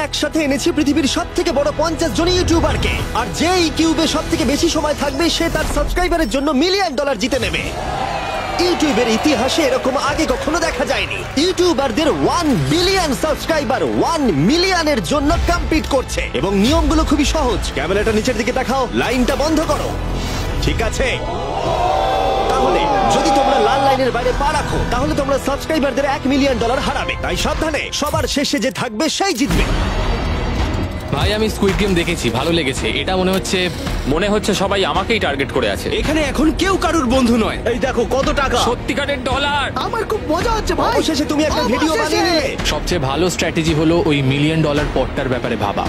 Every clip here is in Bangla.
একসাথে এনেছি পৃথিবীর সবথেকে বড় 50 জন ইউটিউবারকে, আর যে এই কিউবে সবথেকে বেশি সময় থাকবে সে তার সাবস্ক্রাইবারের জন্য $1 মিলিয়ন জিতে নেবে। ইউটিউবের ইতিহাসে এরকম আগে কখনো দেখা যায়নি। ইউটিউবারদের 1 বিলিয়ন সাবস্ক্রাইবার 1 মিলিয়নের জন্য কম্পিট করছে, এবং নিয়মগুলো খুবই সহজ। ক্যামেরাটা নিচের দিকে দেখাও, লাইনটা বন্ধ করো। ঠিক আছে, তাহলে যদি তোমরা লাল লাইনের বাইরে পা রাখো তাহলে তোমরা সাবস্ক্রাইবারদের $1 মিলিয়ন হারাবে। তাই সাবধানে, সবার শেষে যে থাকবে সেই জিতবে। ভাই আমি স্কুইড গেম দেখেছি, ভালো লেগেছে। এটা মনে হচ্ছে সবাই আমাকেই টার্গেট করে আছে। এখানে এখন কেউ কারুর বন্ধু নয়। এই দেখো কত টাকা, সত্যিকারের ডলার। আমার খুব মজা হচ্ছে ভাই। অবশেষে তুমি একটা ভিডিও বানিয়ে নিলে। সবচেয়ে ভালো স্ট্র্যাটেজি হলো ওই $1 মিলিয়ন পটটার ব্যাপারে ভাবা।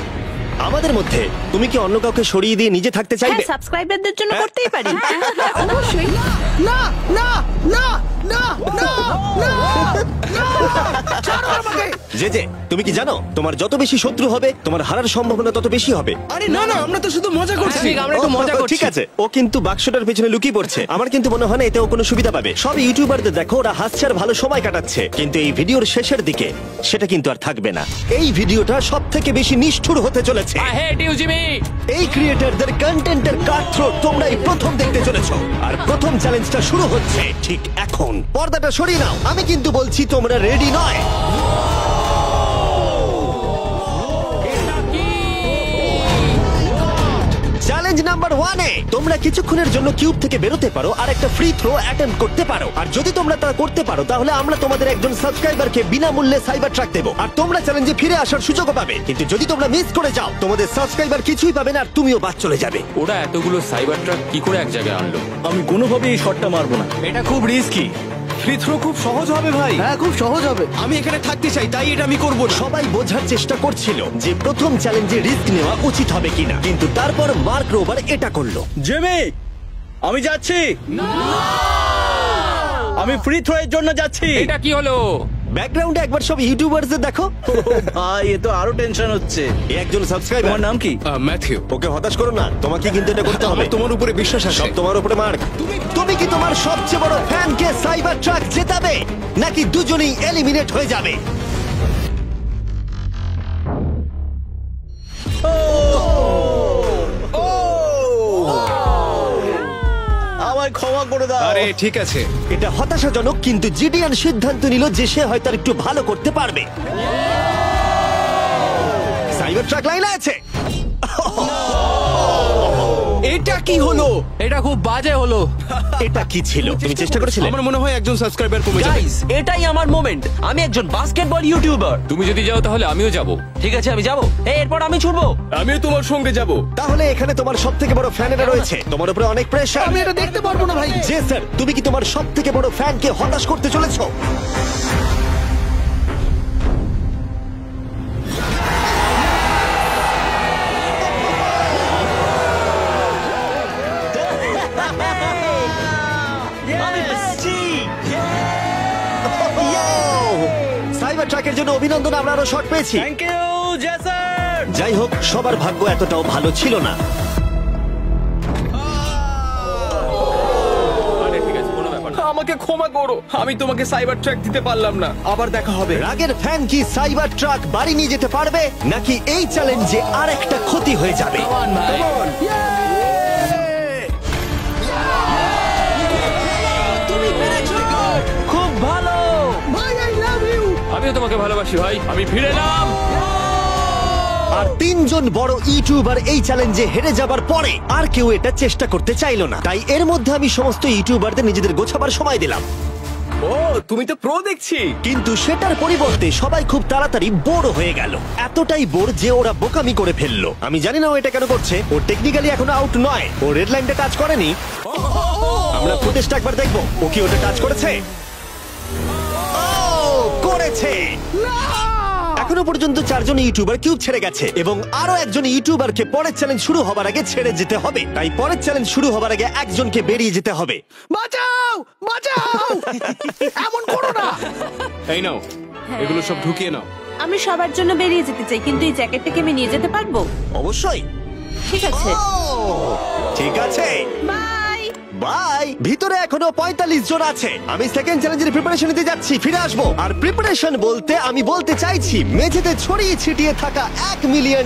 আমাদের মধ্যে তুমি কি অন্য কাউকে সরিয়ে দিয়ে নিজে থাকতে চাইবে? সাবস্ক্রাইবারদের জন্য করতেই পারি। অবশ্যই। না না না না না না না, ছাড়ো আমাকে। যে তুমি কি জানো তোমার যত বেশি শত্রু হবে তোমার হারার সম্ভাবনা তত বেশি হবে? আরে না না, আমরা তো শুধু মজা করছি। আমরা একটু মজা করছি। ঠিক আছে, ও কিন্তু বাক্সটার পেছনে লুকিয়ে পড়ছে। আমার কিন্তু মনে হয় না এতে ও কোনো সুবিধা পাবে। সব ইউটিউবারদের দেখো ওরা হাসছে আর ভালো সময় কাটাচ্ছে, কিন্তু এই ভিডিওর শেষের দিকে সেটা কিন্তু আর থাকবে না। এই ভিডিওটা সবথেকে বেশি নিষ্ঠুর হতে চলেছে। I hate you, Jimmy! এই ক্রিয়েটরদের কন্টেন্টের কাটথ্রোট তোমরাই প্রথম দেখতে চলেছো, আর প্রথম চ্যালেঞ্জটা শুরু হচ্ছে ঠিক এখন। পর্দাটা সরিয়ে নাও, আমি কিন্তু বলছি তোমরা রেডি নয়। চ্যালেঞ্জ নাম্বার 1 এ তোমরা কিছুক্ষণের জন্য কিউব থেকে বেরোতে পারো আর একটা ফ্রি থ্রো অ্যাটেম্প্ট করতে পারো। আর যদি তোমরা তা করতে পারো তাহলে আমরা তোমাদের একজন সাবস্ক্রাইবারকে বিনামূল্যে সাইবার ট্রাক দেবো, আর তোমরা চ্যালেঞ্জে ফিরে আসার সুযোগও পাবে। কিন্তু যদি তোমরা মিস করে যাও তোমাদের সাবস্ক্রাইবার কিছুই পাবে না আর তুমিও বাদ চলে যাবে। ওরা এতগুলো সাইবার ট্রাক কি করে এক জায়গায় আনলো? আমি কোনোভাবেই এই শটটা মারবো না। এটা খুব রিস্কি। ফ্রি থ্রো খুব সহজ হবে ভাই। হ্যাঁ খুব সহজ হবে। আমি এখানে থাকতে চাই, তাই এটা আমি করব। সবাই বোঝার চেষ্টা করছিল যে প্রথম চ্যালেঞ্জে রিস্ক নেওয়া উচিত হবে কিনা, কিন্তু তারপর মার্ক রোবার এটা করলো। জেমি, আমি যাচ্ছি। আমি ফ্রি থ্রো এর জন্য যাচ্ছি। এটা কি হলো? ব্যাকগ্রাউন্ডে একবার সব ইউটিউবারদের দেখো। ভাই এ তো আরো টেনশন হচ্ছে। এ একজন সাবস্ক্রাইবার। তোমার নাম কি? ম্যাথিউ। ওকে হতাশ করো না, তোমাকে কিন্তু এটা করতে হবে। আমার তোমার উপরে বিশ্বাস আছে। সব তোমার উপরে মার্ক। তুমি কি তোমার সবচেয়ে বড় ফ্যানকে সাইবার ট্রাক জেতাবে, নাকি দুজনেই এলিমিনেট হয়ে যাবে? আমায় ক্ষমা করে দাও। আরে ঠিক আছে। এটা হতাশাজনক, কিন্তু জিডিয়ান সিদ্ধান্ত নিল যে সে হয়তো আর একটু ভালো করতে পারবে। সাইবার ট্রাক লাইনে আছে। এটা কি হলো? এটা খুব বাজে হলো। এটা কি ছিল? তুমি চেষ্টা করেছিলে? আমার মনে হয় একজন সাবস্ক্রাইবার কমে যাবে। গাইস, এটাই আমার মোমেন্ট। আমি একজন বাস্কেটবল ইউটিউবার। তুমি যদি যাও তাহলে আমিও যাব। ঠিক আছে, আমি যাব। এরপর আমি ছুটবো। আমিও তোমার সঙ্গে যাব। তাহলে এখানে তোমার সব থেকে বড় ফ্যানেরা রয়েছে, তোমার উপরে অনেক প্রেশার। আমি এটা দেখতে পারবো না ভাই। যে স্যার, তুমি কি তোমার সব থেকে বড় ফ্যানকে হতাশ করতে চলেছো? সাইবার ট্রাকের জন্য অভিনন্দন, আমরা আরো শট পেয়েছি। Thank you Jason. যাই হোক, সবার ভাগ্য এতটাও ভালো ছিল না। আরে ঠিক আছে, কোনো ব্যাপার না। আমাকে ক্ষমা করো, আমি তোমাকে সাইবার ট্র্যাক দিতে পারলাম না। আবার দেখা হবে। রাগের ফ্যান কি সাইবার ট্রাক বাড়ি নিয়ে যেতে পারবে, নাকি এই চ্যালেঞ্জে আর একটা ক্ষতি হয়ে যাবে? তুমি পেরেছো। খুব ভালো। ভাই আই লাভ ইউ। আমিও তোমাকে ভালোবাসি ভাই। আমি ফিরে এলাম। আর 3 জন বড় ইউটিউবার এই চ্যালেঞ্জে হেরে যাবার পরে আর কেউ এটা চেষ্টা করতে চাইলো না। তাই এর মধ্যে আমি সমস্ত ইউটিউবারদের নিজেদের গোছাবার সময় দিলাম। ও, তুমি তো প্রো দেখছি। কিন্তু সেটার পরিবর্তে সবাই খুব তাড়াতাড়ি বোর হয়ে গেল। এতটাই বোর যে ওরা বোকামি করে ফেললো। আমি জানি না ও এটা কেন করছে। ও টেকনিক্যালি এখনো আউট নয়, ও রেড লাইনটা টাচ করেনি। আমরা ফুটেজটা একবার দেখবো, ও কি ওটা টাচ করেছে? ও করেছে। এখনো পর্যন্ত 4 জন ইউটিউবার কিউব ছেড়ে গেছে, এবং আরো একজন ইউটিউবারকে পরের চ্যালেঞ্জ শুরু হবার আগে ছেড়ে যেতে হবে। তাই পরের চ্যালেঞ্জ শুরু হবার আগে একজনকে বেরিয়ে যেতে হবে। বাঁচাও বাঁচাও, এমন করো না। এই নাও, এগুলো সব ঢুকিয়ে নাও। আমি সবার জন্য বেরিয়ে যেতে চাই, কিন্তু এই জ্যাকেটটাকে আমি নিয়ে যেতে পারবো? অবশ্যই। ঠিক আছে, ও, ঠিক আছে। বাই। বাই। ভিতরে এখনো 45 জন আছে। আমি সেকেন্ড চ্যালেঞ্জের প্রিপারেশন নিতে যাচ্ছি, ফিরে আসবো। আর প্রিপারেশন বলতে আমি বলতে চাইছি মেঝেতে ছড়িয়ে ছিটিয়ে থাকা $1 মিলিয়ন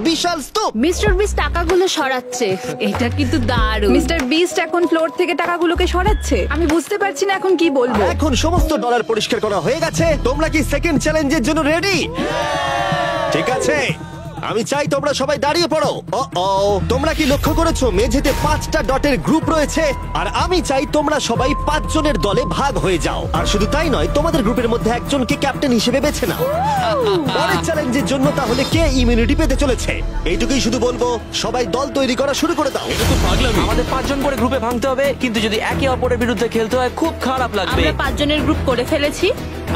বিশাল স্তূপ। মিস্টার বিস্ট টাকাগুলো সরাচ্ছে, এটা কিন্তু দারুণ। মিস্টার বিস্ট এখন ফ্লোর থেকে টাকাগুলোকে সরাচ্ছে। আমি বুঝতে পারছি না এখন কি বলবো। এখন সমস্ত ডলার পরিষ্কার করা হয়ে গেছে। তোমরা কি সেকেন্ড চ্যালেঞ্জের জন্য রেডি? ঠিক আছে, আমি চাই তোমরা সবাই দাঁড়িয়ে পড়ো। তোমরা কি লক্ষ্য করেছো মেঝেতে 5টা ডটের গ্রুপ রয়েছে? আর আমি চাই তোমরা সবাই 5 জনের দলে ভাগ হয়ে যাও। আর শুধু তাই নয়, তোমাদের গ্রুপের মধ্যে একজনকে ক্যাপ্টেন হিসেবে বেছে নাও। পরের চ্যালেঞ্জের জন্য তাহলে কে ইমিউনিটি পেতে চলেছে? এইটুকুই শুধু বলবো, সবাই দল তৈরি করা শুরু করে দাও। আমাদের 5 জন করে গ্রুপে ভাঙতে হবে, কিন্তু যদি একে অপরের বিরুদ্ধে খেলতে হয় খুব খারাপ লাগবে। আমরা 5 জনের গ্রুপ করে ফেলেছি।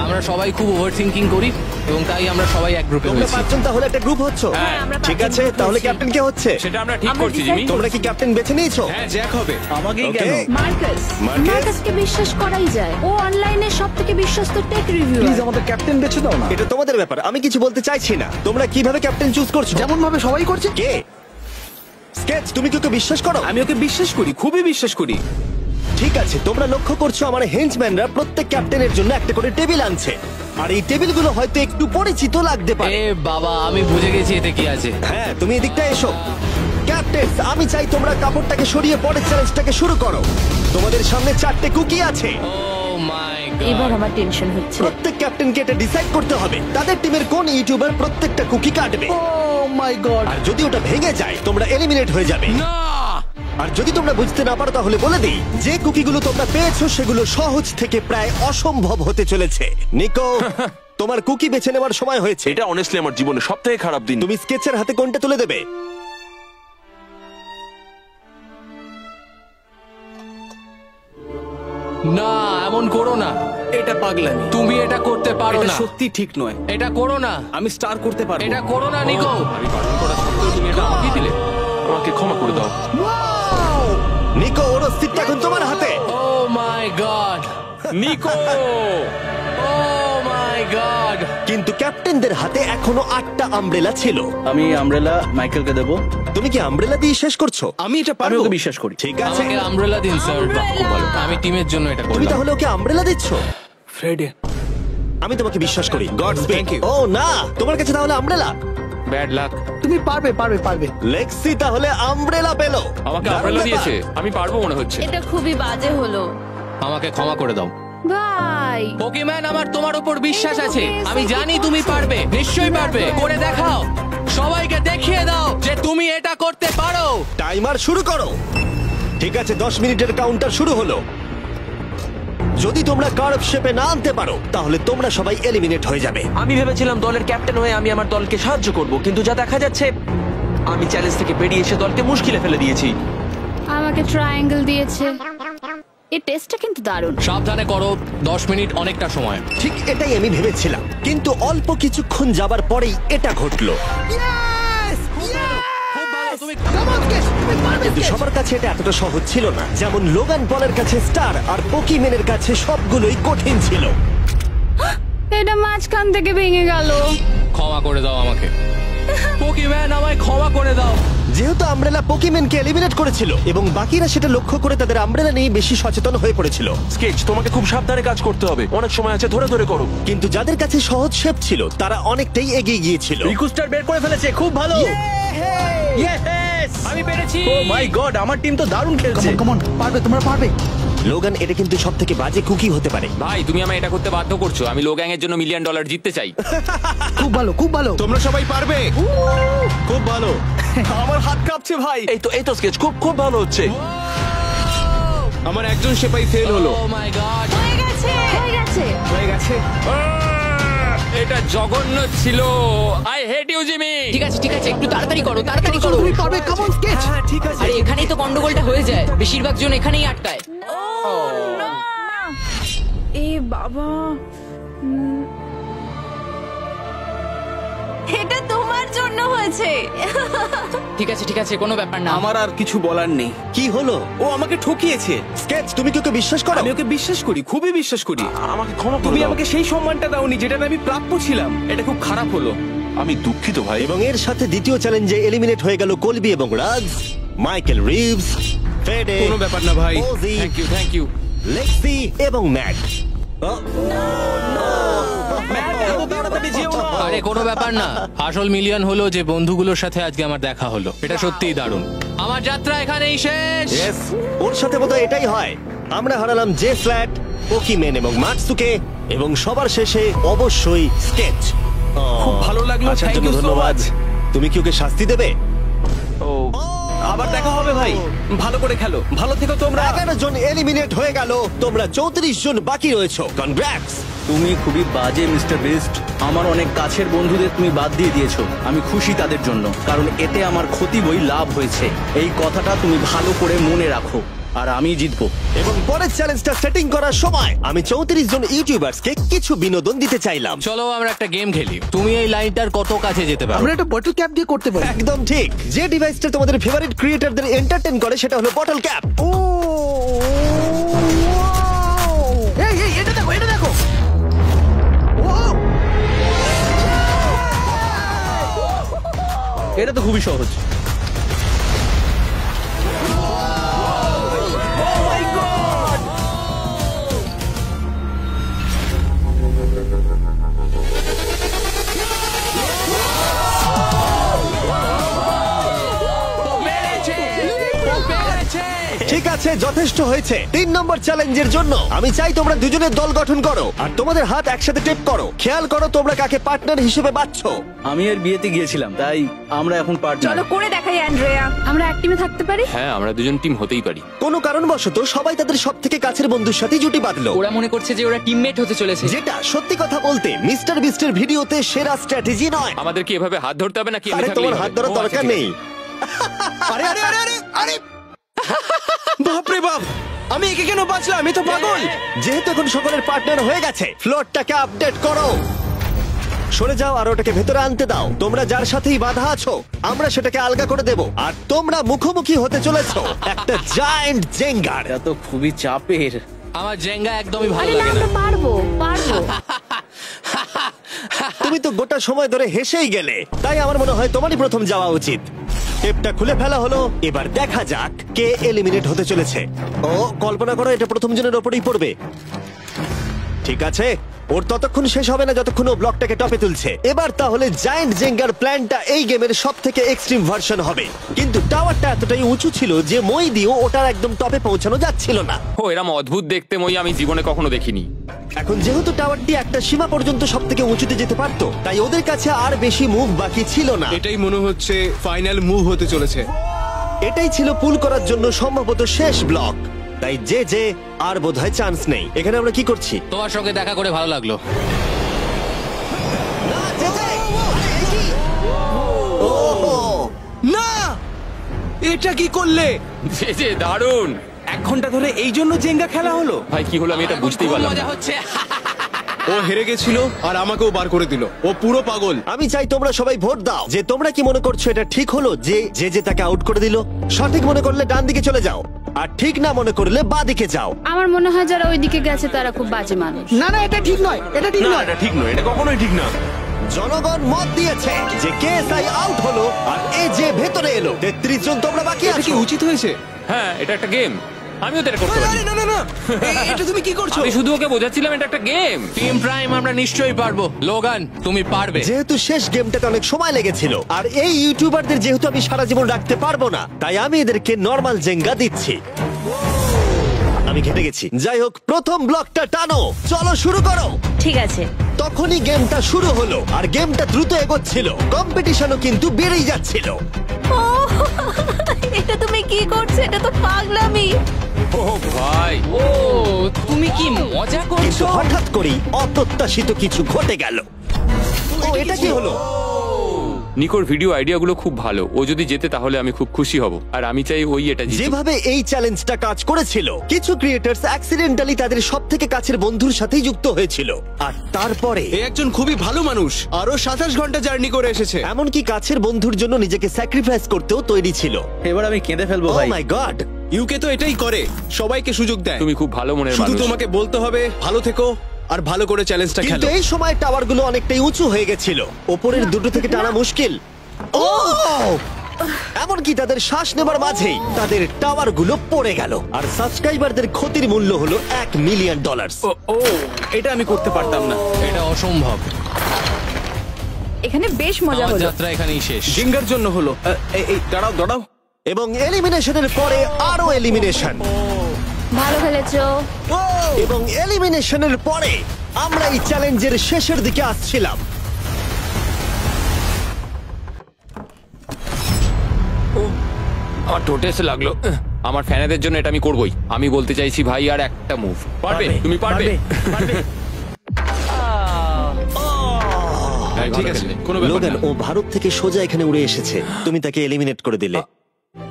আমরা সবাই খুব ওভার থিঙ্কিং করি এবং তাই আমরা সবাই এক গ্রুপে তোমরা হয়েছি। 5 জন তাহলে একটা গ্রুপ হচ্ছ? হ্যাঁ, আমরা ঠিক 5 জন আছে, group তাহলে হয়েছি। ক্যাপ্টেন কে হচ্ছে? সেটা আমরা ঠিক আমরা করছি decide জিমি। তোমরা কি ক্যাপ্টেন বেছে নিয়েছো? হ্যাঁ, জ্যাক হবে। আমাকেই Okay. কেন? মার্কাস, মার্কাসকে বিশ্বাস করাই যায়। ও অনলাইনে সবথেকে বিশ্বস্ত টেক রিভিউয়ার। আমাদের ক্যাপ্টেন বেছে দাও না। এটা তোমাদের ব্যাপার, আমি কিছু বলতে চাইছি না। তোমরা কিভাবে ক্যাপ্টেন চুজ করছো? যেমন ভাবে সবাই করছে। কে? স্কেচ, তুমি কি ওকে বিশ্বাস করো? আমি ওকে বিশ্বাস করি, খুবই বিশ্বাস করি। ঠিক আছে, তোমরা লক্ষ্য করছো আমার হেঞ্চম্যানরা প্রত্যেক ক্যাপ্টেনের জন্য একটা করে টেবিল আনছে। আর এই টেবিলগুলো হয়তো একটু পরিচিত লাগতে পারে। এ বাবা, আমি বুঝে গেছি এতে কি আছে। হ্যাঁ, তুমি এদিকটা এসো। ক্যাপ্টেন্স, আমি চাই তোমরা কাপড়টাকে সরিয়ে পরের চ্যালেঞ্জটাকে শুরু করো। তোমাদের সামনে 4টে কুকি আছে। ও মাই এবার গড। আমার টেনশন হচ্ছে। প্রত্যেক ক্যাপ্টেনকে এটা ডিসাইড করতে হবে তাদের টিমের কোন ইউটিউবার প্রত্যেকটা কুকি কাটবে। ও মাই গড। আর যদি ওটা ভেঙে যায় তোমরা এলিমিনেট হয়ে যাবে। না! আর যদি তোমরা বুঝতে না পারো তাহলে বলে দিই, যে কুকিগুলো তোমরা পেয়েছো সেগুলো সহজ থেকে প্রায় অসম্ভব হতে চলেছে। নিকো, তোমার কুকি বেছে নেওয়ার সময় হয়েছে। এটা অনেস্টলি আমার জীবনে সবথেকে খারাপ দিন। তুমি স্কেচের হাতে কোনটা তুলে দেবে? না, এমন করো না। এটা পাগলামি। তুমি এটা করতে পারো এটা না। সত্যি ঠিক নয়। এটা করো না। আমি স্টার করতে পারবো। এটা করো না নিকো। আমি বারণ করা সত্ত্বেও তুমি এটা আমাকে দিলে। আমাকে ক্ষমা করে দাও। নিকো, ওর অস্তিত্ব এখন তোমার হাতে। ও my god. Nicco, O my god. কিন্তু ক্যাপ্টেনদের হাতে এখনো 8টা আমব্রেলা ছিল। আমি আমব্রেলা মাইকেলকে দেবো। তুমি কি আমব্রেলা দিয়ে শেষ করছো? আমি এটা আমি পারবো। ওকে বিশ্বাস করি। ঠিক আছে, আমাকে আমব্রেলা দিন স্যার। খুব ভালো। আমি টিমের জন্য এটা তুমি করলাম। তাহলে ওকে আমব্রেলা দিচ্ছ? ফ্রেডে, আমি তোমাকে বিশ্বাস করি। God Thank you. ও না, তোমার কাছে তাহলে আমব্রেলা। Bad luck. তুমি পারবে পারবে পারবে। লেক্সি তাহলে আমব্রেলা পেলো। আমাকে দারুণ আমব্রেলা ব্যাপার। দিয়েছে। আমি পারবো মনে হচ্ছে। এটা খুবই বাজে হলো। আমাকে ক্ষমা করে দাও। ভাই, পোকিম্যান, আমার তোমার উপর বিশ্বাস আছে। আমি জানি তুমি পারবে, নিশ্চয়ই পারবে। করে দেখাও, সবাইকে দেখিয়ে দাও যে তুমি এটা করতে পারো। টাইমার শুরু করো। ঠিক আছে, 10 মিনিটের কাউন্টার শুরু হলো। যদি তোমরা কার্ভ শেপে না আনতে পারো তাহলে তোমরা সবাই এলিমিনেট হয়ে যাবে। আমি ভেবেছিলাম দলের ক্যাপ্টেন হয়ে আমি আমার দলকে সাহায্য করব, কিন্তু যা দেখা যাচ্ছে আমি চ্যালেঞ্জ থেকে বেরিয়ে এসে দলকে মুশকিলে ফেলে দিয়েছি। আমাকে ট্রায়াঙ্গেল দিয়েছে। এই টেস্টটা কিন্তু দারুণ। সাবধানে করো, 10 মিনিট অনেকটা সময়। ঠিক এটাই আমি ভেবেছিলাম, কিন্তু অল্প কিছুক্ষণ যাবার পরেই এটা ঘটলো। খুব ভালো, তুমি কিন্তু সবার কাছে এটা এতটা সহজ ছিল না। যেমন লোগান পলের কাছে স্টার আর পোকিম্যানের কাছে সবগুলোই কঠিন ছিল। এটা মাঝখান থেকে ভেঙে গেল। ক্ষমা করে দাও আমাকে। পোকিম্যান, আমায় ক্ষমা করে দাও। যেহেতু আমব্রেলা পোকিম্যানকে এলিমিনেট করেছিল এবং বাকিরা সেটা লক্ষ্য করে তাদের আমব্রেলা নিয়ে বেশি সচেতন হয়ে পড়েছিল। স্কেচ, তোমাকে খুব সাবধানে কাজ করতে হবে। অনেক সময় আছে, ধরে ধরে করো। কিন্তু যাদের কাছে সহজ শেপ ছিল তারা অনেকটাই এগিয়ে গিয়েছিল। রিকুস্টার বের করে ফেলেছে, খুব ভালো। Yes! আমি পেরেছি। ও মাই গড, আমার টিম তো দারুণ খেলছে। কমন পারবে, তোমরা পারবে। লোগান, এটা কিন্তু সব থেকে বাজে কুকি হতে পারে। ভাই, তুমি আমায় এটা করতে বাধ্য করছো। আমি লো গ্যাং এর জন্য $1 মিলিয়ন জিততে চাই। খুব ভালো খুব ভালো। তোমরা সবাই পারবে। খুব ভালো। আমার হাত কাঁপছে ভাই। এই তো স্কেচ, খুব খুব ভালো হচ্ছে। আমার একজন সেপাই ফেল হলো। Oh my god. হয়ে গেছে, হয়ে গেছে। হয়ে গেছে। এটা জঘন্য ছিল। I hate you Jimmy. ঠিক আছে ঠিক আছে, একটু তাড়াতাড়ি করো, তাড়াতাড়ি করো। তুমি পারবে, কমন স্কেচ। হ্যাঁ, ঠিক আছে। আরে এখানেই তো গন্ডগোলটা হয়ে যায়, বেশিরভাগ জন এখানেই আটকায়। এ বাবা, এটা তোমার জন্য হয়েছে। ঠিক আছে, কোনো ব্যাপার না। আমার আর কিছু বলার নেই। কি হলো? ও আমাকে ঠকিয়েছে। স্কেচ, তুমি কি ওকে বিশ্বাস করো? আমি ওকে বিশ্বাস করি, খুবই বিশ্বাস করি। আমাকে ক্ষমা করে তুমি দাও। আমাকে সেই সম্মানটা দাওনি যেটা আমি প্রাপ্য ছিলাম। এটা খুব খারাপ হলো। আমি দুঃখিত ভাই। এবং এর সাথে দ্বিতীয় চ্যালেঞ্জে এলিমিনেট হয়ে গেল কলবি এবং রাজ, মাইকেল রিভস, ফেডে, কোনো ব্যাপার না ভাই। ওজি, থ্যাংক ইউ লেক্সি এবং ম্যাট। আরে কোনো ব্যাপার না, আসল মিলিয়ন হলো যে বন্ধুগুলোর সাথে আজকে আমার দেখা হলো। এটা সত্যিই দারুণ। আমার যাত্রা এখানেই শেষ। Yes, ওর সাথে বোধহয় এটাই হয়। আমরা হারালাম জে ফ্ল্যাট, পোকিমেন এবং মাটসুকে, এবং সবার শেষে অবশ্যই স্কেচ। খুব ভালো লাগলো, আসার thank জন্য you so ধন্যবাদ। much। তুমি কি ওকে শাস্তি দেবে? আবার দেখা হবে ভাই, ভালো করে খেলো, ভালো থেকো তোমরা। 11 জন এলিমিনেট হয়ে গেল, তোমরা 34 জন বাকি রয়েছো। কনগ্রাটস। তুমি খুবই বাজে মিস্টার বিস্ট। আমার অনেক কাছের বন্ধুদের তুমি বাদ দিয়ে দিয়েছো। আমি খুশি তাদের জন্য, কারণ এতে আমার ক্ষতি বই লাভ হয়েছে। এই কথাটা তুমি ভালো করে মনে রাখো, আর আমি জিতবো। এবং পরের চ্যালেঞ্জটা সেটিং করার সময় আমি 34 জন ইউটিউবার্সকে কিছু বিনোদন দিতে চাইলাম। চলো আমরা একটা গেম খেলি। তুমি এই লাইনটার কত কাছে যেতে পারো? আমরা একটা বটল ক্যাপ দিয়ে করতে পারি। একদম ঠিক। যে ডিভাইসটা তোমাদের ফেভারিট ক্রিয়েটরদের এন্টারটেইন করে সেটা হলো বটল ক্যাপ। ও এই এই এটা দেখো, এটা দেখো। ও এটা তো খুবই সহজ। ঠিক আছে, যথেষ্ট হয়েছে। 3 নম্বর চ্যালেঞ্জের জন্য আমি চাই তোমরা দুজনের দল গঠন করো আর তোমাদের হাত একসাথে টেপ করো। খেয়াল করো তোমরা কাকে পার্টনার হিসেবে বাছছো। আমি এর বিয়েতে গিয়েছিলাম, তাই আমরা এখন পার্টনার। চলো করে দেখাই অ্যান্ড্রেয়া। আমরা এক টিমে থাকতে পারি? হ্যাঁ, আমরা দুজন টিম হতেই পারি। কোনো কারণবশত সবাই তাদের সবথেকে কাছের বন্ধুর সাথে জুটি বাঁধলো, ওরা মনে করছে যে ওরা টিমমেট হতে চলেছে। যেটা সত্যি কথা বলতে মিস্টার বিস্টের ভিডিওতে সেরা স্ট্র্যাটেজি নয়। আমাদের কি এভাবে হাত ধরতে হবে নাকি? আরে তোমার হাত ধরার দরকার নেই। আরে আরে আরে আরে আরে বাপরে বাপ, আমি একে কেন বাঁচলাম? আমি তো পাগল। যেহেতু এখন সকলের পার্টনার হয়ে গেছে, ফ্লোরটাকে আপডেট করো। সরে যাও আর ওটাকে ভেতরে আনতে দাও। তোমরা যার সাথেই বাধা আছো আমরা সেটাকে আলগা করে দেব। আর তোমরা মুখোমুখি হতে চলেছো একটা জায়ান্ট জেঙ্গার। এটা তো খুবই চাপের। আমার জেঙ্গা একদমই ভালো আরে না, লাগে না। আমরা পারবো পারবো। তুমি তো গোটা সময় ধরে হেসেই গেলে, তাই আমার মনে হয় তোমারই প্রথম যাওয়া উচিত। টেপটা খুলে ফেলা হলো, এবার দেখা যাক কে এলিমিনেট হতে চলেছে। ও কল্পনা করো এটা প্রথম জনের ওপরেই পড়বে। ঠিক আছে, ওর ততক্ষণ শেষ হবে না যতক্ষণ ও ব্লকটাকে টপে তুলছে। এবার তাহলে জায়ান্ট জেঙ্গার প্ল্যানটা এই গেমের সব থেকে এক্সট্রিম ভার্সন হবে। কিন্তু টাওয়ারটা এতটাই উঁচু ছিল যে মই দিয়েও ওটার একদম টপে পৌঁছানো যাচ্ছিল না। ও, এরম অদ্ভুত দেখতে মই আমি জীবনে কখনো দেখিনি। এখন যেহেতু টাওয়ারটি একটা সীমা পর্যন্ত সব থেকে উঁচুতে যেতে পারতো, তাই ওদের কাছে আর বেশি মুভ বাকি ছিল না। এটাই মনে হচ্ছে ফাইনাল মুভ হতে চলেছে। এটাই ছিল পুল করার জন্য সম্ভবত শেষ ব্লক, তাই যে আর বোধহয় চান্স নেই। এখানে আমরা কি করছি? তোমার সঙ্গে দেখা করে ভালো লাগলো। না, এটা কি করলে? যে দারুণ। 1 ঘন্টা ধরে এই জন্য জেঙ্গা খেলা হলো? ভাই কি হলো আমি এটা বুঝতেই পারলাম না। মজা হচ্ছে। ও হেরে গেছিল আর আমাকেও বার করে দিল। ও পুরো পাগল। আমি চাই তোমরা সবাই ভোট দাও যে তোমরা কি মনে করছো এটা ঠিক হলো যে তাকে আউট করে দিল। সঠিক মনে করলে ডান দিকে চলে যাও, আর ঠিক না মনে করলে বাঁ দিকে যাও। আমার মনে হয় যারা ওইদিকে গেছে তারা খুব বাজে মানুষ। না না, এটা ঠিক নয়, এটা ঠিক নয়। এটা ঠিক নয়, এটা কখনোই ঠিক না। জনগণ মত দিয়েছে যে কেএসআই আউট হলো আর এ যে ভেতরে এলো। 33 জন তোমরা বাকি এটা কি আছো। উচিত হয়েছে? হ্যাঁ, এটা একটা গেম। আমিও তো এটা করতে পারি। না না না, এটা তুমি কি করছো? আমি শুধু ওকে বোঝাচ্ছিলাম এটা একটা গেম। টিম প্রাইম আমরা নিশ্চয়ই পারবো। লোগান তুমি পারবে। যেহেতু শেষ গেমটাতে অনেক সময় লেগেছিল আর এই ইউটিউবারদের যেহেতু আমি সারা জীবন রাখতে পারবো না, তাই আমি এদেরকে নরমাল জেঙ্গা দিচ্ছি। আমি ঘেটে গেছি। যাই হোক, প্রথম ব্লকটা টানো, চলো শুরু করো। ঠিক আছে। তখনই গেমটা শুরু হলো আর গেমটা দ্রুত এগোচ্ছিল, কম্পিটিশনও কিন্তু বেড়েই যাচ্ছিল। ও এটা তুমি কি করছো? এটা তো পাগলামি। ও ভাই, ও তুমি কি মজা কিন্তু করছো? হঠাৎ করেই অপ্রত্যাশিত কিছু ঘটে গেল। ও এটা কি হলো? নিকোর ভিডিও আইডিয়াগুলো খুব ভালো। ও যদি জেতে তাহলে আমি খুব খুশি হব, আর আমি চাই ওই এটা জিতুক। যেভাবে এই চ্যালেঞ্জটা কাজ করেছিল, কিছু ক্রিয়েটার্স অ্যাক্সিডেন্টালি তাদের সব থেকে কাছের বন্ধুর সাথেই যুক্ত হয়েছিল, আর তারপরে এ একজন খুবই ভালো মানুষ, আরো 27 ঘন্টা জার্নি করে এসেছে। এমনকি কাছের বন্ধুর জন্য নিজেকে স্যাক্রিফাইস করতেও তৈরি ছিল। এবার আমি কেঁদে ফেলবো ও ভাই। মাই গড! ইউকে তো এটাই করে, সবাইকে সুযোগ দেয়। তুমি খুব ভালো মনের শুধু মানুষ। তোমাকে বলতে হবে ভালো থেকো আর ভালো করে চ্যালেঞ্জটা কিন্তু খেলো। এই সময় টাওয়ারগুলো অনেকটাই উঁচু হয়ে গেছিল, ওপরের দুটো থেকে টানা মুশকিল। ও এমনকি তাদের শ্বাস নেবার মাঝেই তাদের টাওয়ার গুলো পড়ে গেল। আর সাবস্ক্রাইবারদের ক্ষতির মূল্য হলো $1 মিলিয়ন। ও এটা আমি করতে পারতাম না। এটা অসম্ভব। এখানে বেশ মজা আমার হলো। যাত্রা এখানেই শেষ। জিঙ্গার জন্য হলো। এই দাঁড়াও। এবং এলিমিনেশনের পরে আরো এলিমিনেশন, ভালো খেলেছো। এবং এলিমিনেশনের পরে আমরা এই চ্যালেঞ্জের শেষের দিকে আসছিলাম। আমার টোটেস লাগলো। আমার ফ্যানেদের জন্য এটা আমি করবই। আমি বলতে চাইছি ভাই, আর একটা মুভ পারবে, তুমি পারবে। হ্যাঁ, ঠিক ভালো আছে, খেললে। কোনো ব্যাপার লোগান, না। ও ভারত থেকে সোজা এখানে উড়ে এসেছে, তুমি তাকে এলিমিনেট করে দিলে।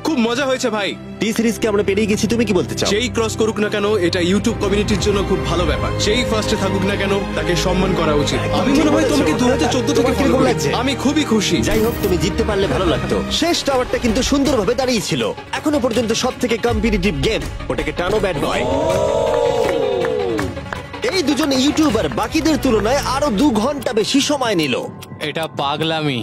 খুব মজা হয়েছে ভাই। টি সিরিজকে আমরা পেরিয়ে গেছি, তুমি কি বলতে চাও? যেই ক্রস করুক না কেন, এটা ইউটিউব কমিউনিটির জন্য খুব ভালো ব্যাপার। যেই ফার্স্টে থাকুক না কেন, তাকে সম্মান করা উচিত। আমি মনে হয় তোমাকে 2014 থেকে তোমার ফলো কিরকম করি। লাগছে? আমি খুবই খুশি। যাই হোক, তুমি জিততে পারলে ভালো লাগতো। শেষ টাওয়ারটা কিন্তু সুন্দরভাবে দাঁড়িয়ে ছিল। এখনো পর্যন্ত সব থেকে কম্পিটিটিভ গেম। ওটাকে টানো ব্যাড বয়। এই দুজন ইউটিউবার বাকিদের তুলনায় আরো 2 ঘন্টা বেশি সময় নিল। এটা পাগলামি।